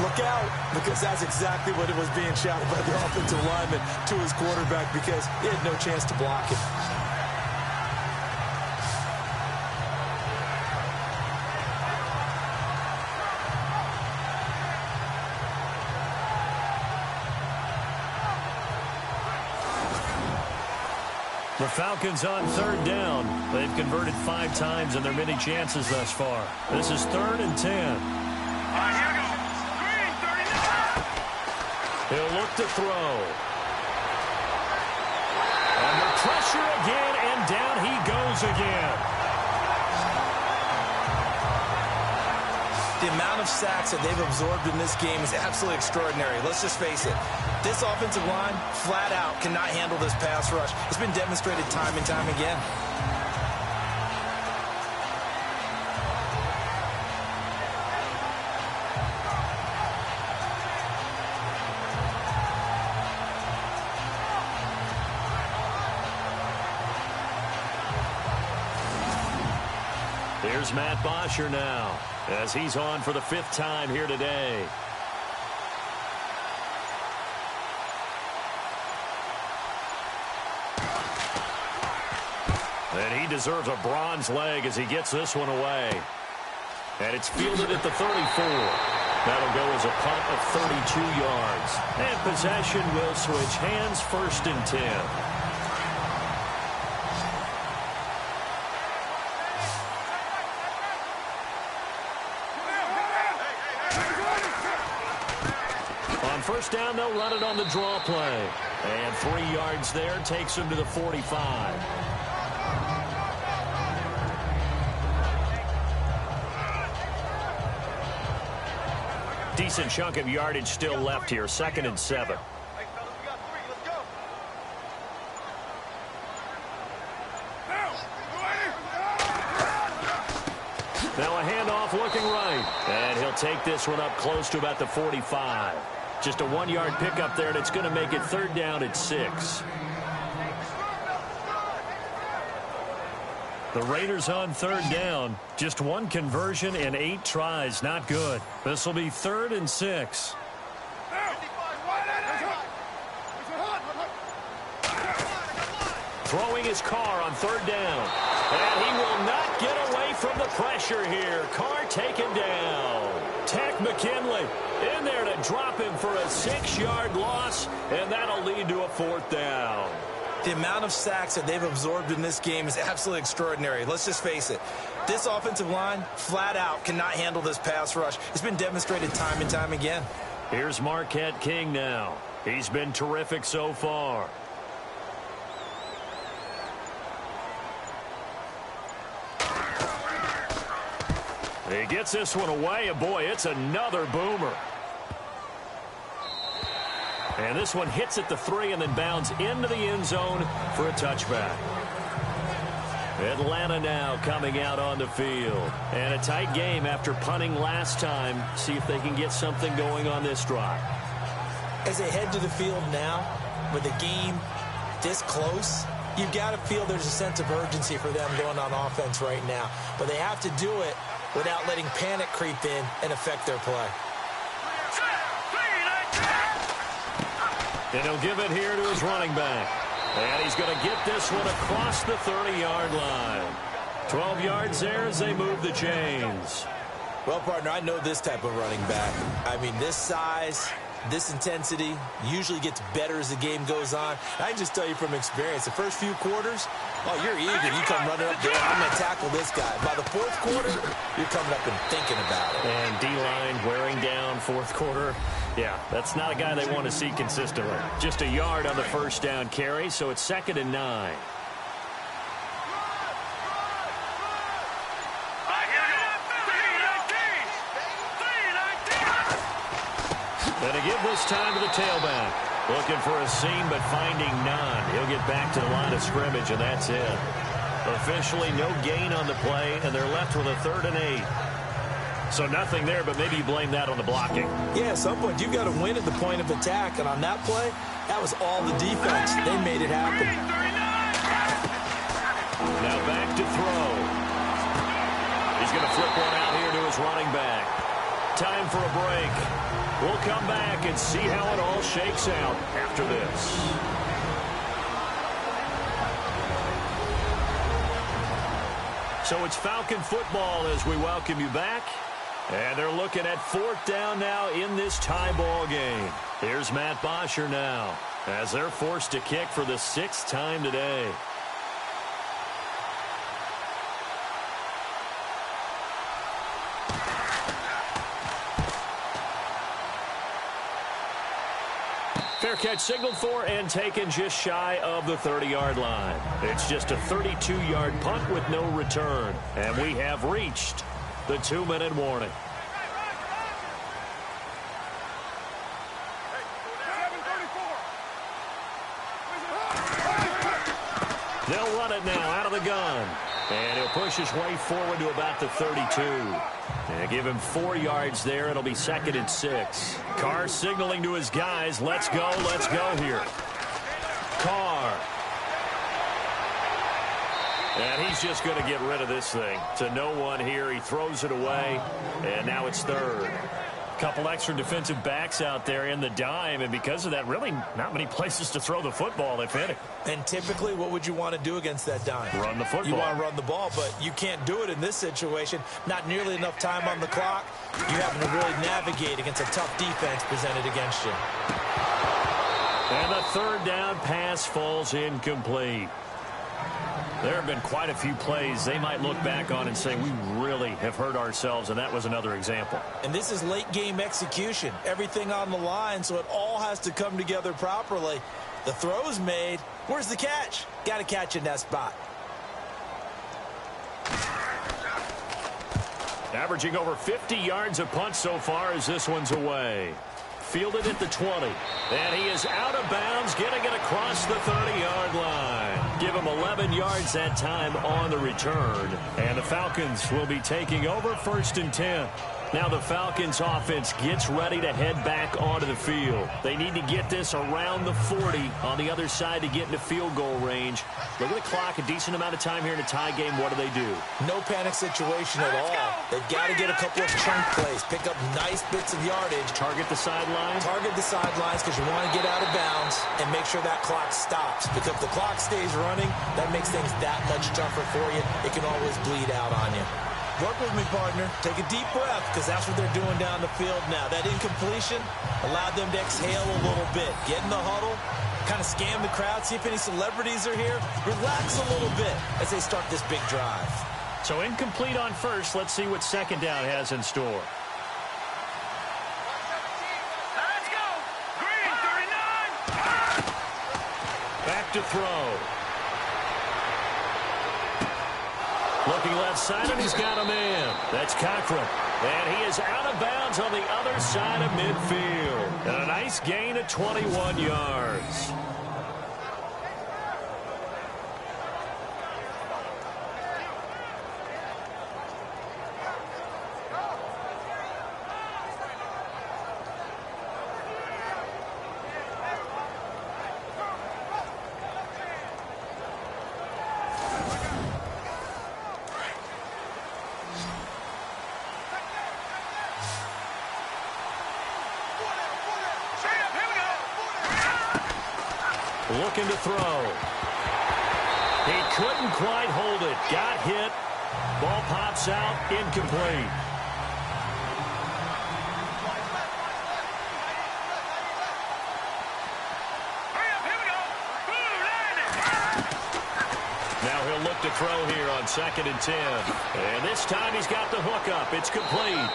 Look out, because that's exactly what it was being shouted by the offensive lineman to his quarterback, because he had no chance to block it. The Falcons on 3rd down. They've converted 5 times in their many chances thus far. This is 3rd and 10. He'll look to throw. Under pressure again, and down he goes again. The amount of sacks that they've absorbed in this game is absolutely extraordinary. Let's just face it. This offensive line, flat out, cannot handle this pass rush. It's been demonstrated time and time again. Here's Matt Bosher now, as he's on for the 5th time here today. And he deserves a bronze leg as he gets this one away. And it's fielded at the 34. That'll go as a punt of 32 yards. And possession will switch hands, 1st and 10. On 1st down, they'll run it on the draw play. And 3 yards there takes him to the 45. Decent chunk of yardage still left here. 2nd and 7. Now a handoff looking right. And he'll take this one up close to about the 45. Just a 1-yard pickup there, and it's going to make it 3rd down at 6. The Raiders on third down. Just one conversion in 8 tries. Not good. This will be 3rd and 6. Throwing his Carr on 3rd down. And he will not get away from the pressure here. Carr taken down. Tech McKinley in there to drop him for a 6-yard loss, and that'll lead to a 4th down. The amount of sacks that they've absorbed in this game is absolutely extraordinary. Let's just face it. This offensive line, flat out, cannot handle this pass rush. It's been demonstrated time and time again. Here's Marquette King now. He's been terrific so far. He gets this one away, and boy, it's another boomer. And this one hits at the 3 and then bounds into the end zone for a touchback. Atlanta now coming out on the field. And a tight game after punting last time. See if they can get something going on this drive. As they head to the field now, with the game this close, you've got to feel there's a sense of urgency for them going on offense right now. But they have to do it without letting panic creep in and affect their play. And he'll give it here to his running back. And he's going to get this one across the 30-yard line. 12 yards there as they move the chains. Well, partner, I know this type of running back. I mean, this size, this intensity usually gets better as the game goes on. I can just tell you from experience, the first few quarters, oh, you're eager. You come running up there, I'm going to tackle this guy. By the 4th quarter, you're coming up and thinking about it. And D-line wearing down 4th quarter. Yeah, that's not a guy they want to see consistently. Just a yard on the 1st down carry, so it's 2nd and 9. And to give this time to the tailback. Looking for a seam, but finding none. He'll get back to the line of scrimmage, and that's it. Officially no gain on the play, and they're left with a 3rd and 8. So nothing there, but maybe you blame that on the blocking. Yeah, at some point you've got to win at the point of attack, and on that play, that was all the defense. They made it happen. Now back to throw. He's going to flip one out here to his running back. Time for a break. We'll come back and see how it all shakes out after this. So it's Falcon football as we welcome you back. And they're looking at 4th down now in this tie ball game. Here's Matt Bosher now as they're forced to kick for the 6th time today. Fair catch signaled for and taken just shy of the 30-yard line. It's just a 32-yard punt with no return. And we have reached the 2-minute warning. They'll run it now out of the gun. And he'll push his way forward to about the 32. And give him 4 yards there. It'll be 2nd and 6. Carr signaling to his guys, let's go here. Carr. And he's just going to get rid of this thing. To no one here. He throws it away. And now it's 3rd. Couple extra defensive backs out there in the dime, and because of that, really not many places to throw the football, if any. And typically, what would you want to do against that dime? Run the football. You want to run the ball, but you can't do it in this situation. Not nearly enough time on the clock. You having to really navigate against a tough defense presented against you. And the 3rd down pass falls incomplete. There have been quite a few plays they might look back on and say, we really have hurt ourselves, and that was another example. And this is late game execution. Everything on the line, so it all has to come together properly. The throw's made. Where's the catch? Got to catch in that spot. Averaging over 50 yards a punt so far as this one's away. Fielded at the 20. And he is out of bounds, getting it across the 30-yard line. Give him 11 yards that time on the return. And the Falcons will be taking over 1st and 10. Now the Falcons offense gets ready to head back onto the field. They need to get this around the 40 on the other side to get into field goal range. Look at the clock, a decent amount of time here in a tie game. What do? No panic situation at all. They've got to get a couple of chunk plays, pick up nice bits of yardage. Target the sidelines? Target the sidelines because you want to get out of bounds and make sure that clock stops. Because if the clock stays running, that makes things that much tougher for you. It can always bleed out on you. Work with me, partner. Take a deep breath because that's what they're doing down the field now. That incompletion allowed them to exhale a little bit. Get in the huddle, kind of scan the crowd, see if any celebrities are here. Relax a little bit as they start this big drive. So incomplete on first. Let's see what second down has in store. Let's go. Green, 39. Back to throw. Looking left side, and he's got a man. That's Cochran. And he is out of bounds on the other side of midfield. And a nice gain of 21 yards. Looking to throw. He couldn't quite hold it. Got hit. Ball pops out. Incomplete. Now he'll look to throw here on 2nd and 10. And this time he's got the hook up. It's complete.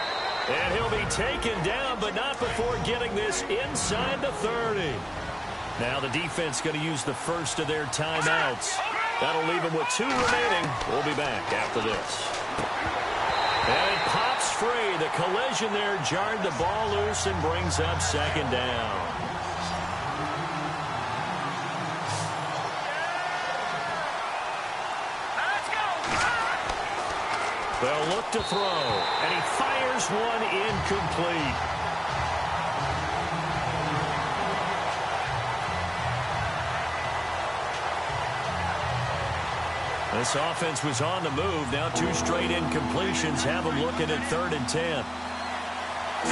And he'll be taken down, but not before getting this inside the 30. Now the defense going to use the first of their timeouts. That'll leave them with 2 remaining. We'll be back after this. And it pops free. The collision there jarred the ball loose and brings up 2nd down. They'll look to throw, and he fires one incomplete. This offense was on the move. Now 2 straight incompletions have them looking at 3rd and 10. 3-19.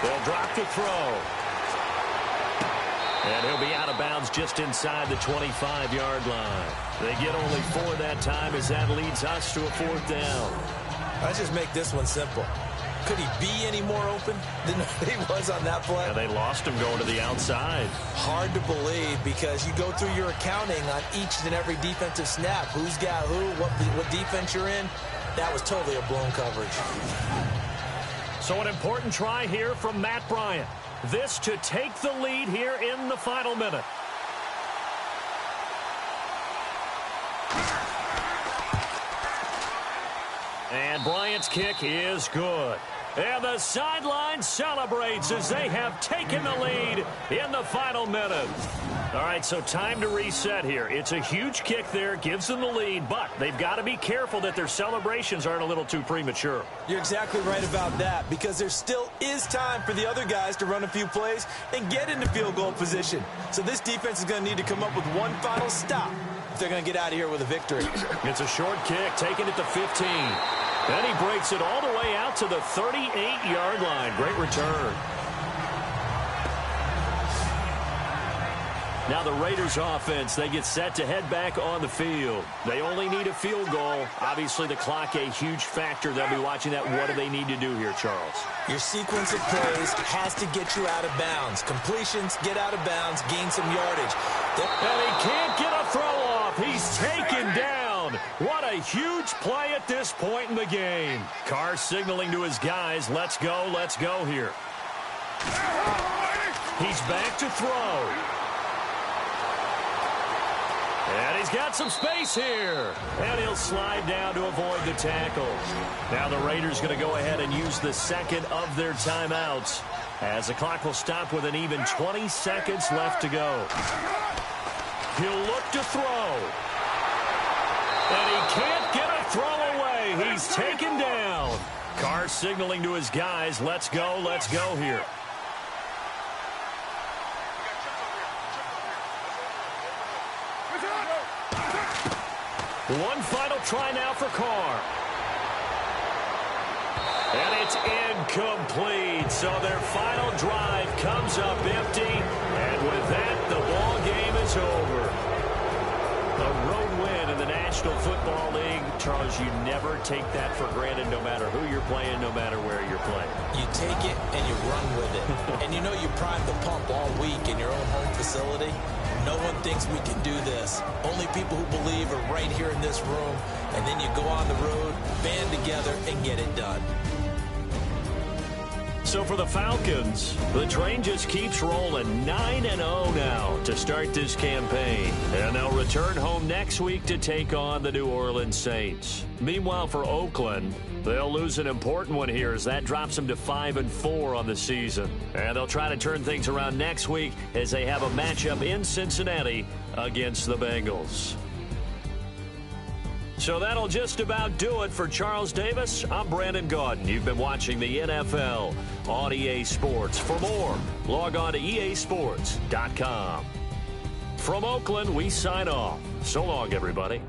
They'll drop the throw. And he'll be out of bounds just inside the 25-yard line. They get only 4 that time as that leads us to a 4th down. Let's just make this one simple. Could he be any more open than he was on that play? Yeah, they lost him going to the outside. Hard to believe because you go through your accounting on each and every defensive snap. Who's got who, what defense you're in. That was totally a blown coverage. So an important try here from Matt Bryant. This to take the lead here in the final minute. And Bryant's kick is good. And the sideline celebrates as they have taken the lead in the final minute. All right, so time to reset here. It's a huge kick there, gives them the lead, but they've got to be careful that their celebrations aren't a little too premature. You're exactly right about that because there still is time for the other guys to run a few plays and get into field goal position. So this defense is going to need to come up with one final stop if they're going to get out of here with a victory. It's a short kick, taking it to 15. Then he breaks it all the way out to the 38-yard line. Great return. Now the Raiders offense, they get set to head back on the field. They only need a field goal. Obviously the clock a huge factor. They'll be watching that. What do they need to do here, Charles? Your sequence of plays has to get you out of bounds. Completions, get out of bounds, gain some yardage. And he can't get a throw off. He's taken down. What a huge play at this point in the game. Carr signaling to his guys, let's go here. He's back to throw. And he's got some space here. And he'll slide down to avoid the tackle. Now the Raiders going to go ahead and use the second of their timeouts as the clock will stop with an even 20 seconds left to go. He'll look to throw. And he can't get a throw away. He's taken down. Carr signaling to his guys, let's go here. One final try now for Carr. And it's incomplete. So their final drive comes up empty. And with that, the ball game is over. A road win in the National Football League. Charles, you never take that for granted no matter who you're playing, no matter where you're playing. You take it and you run with it. And you know you primed the pump all week in your own home facility. No one thinks we can do this. Only people who believe are right here in this room. And then you go on the road, band together, and get it done. So for the Falcons, the train just keeps rolling 9-0 now to start this campaign. And they'll return home next week to take on the New Orleans Saints. Meanwhile, for Oakland, they'll lose an important one here as that drops them to 5-4 on the season. And they'll try to turn things around next week as they have a matchup in Cincinnati against the Bengals. So that'll just about do it for Charles Davis. I'm Brandon Gaudin. You've been watching the NFL on EA Sports. For more, log on to easports.com. From Oakland, we sign off. So long, everybody.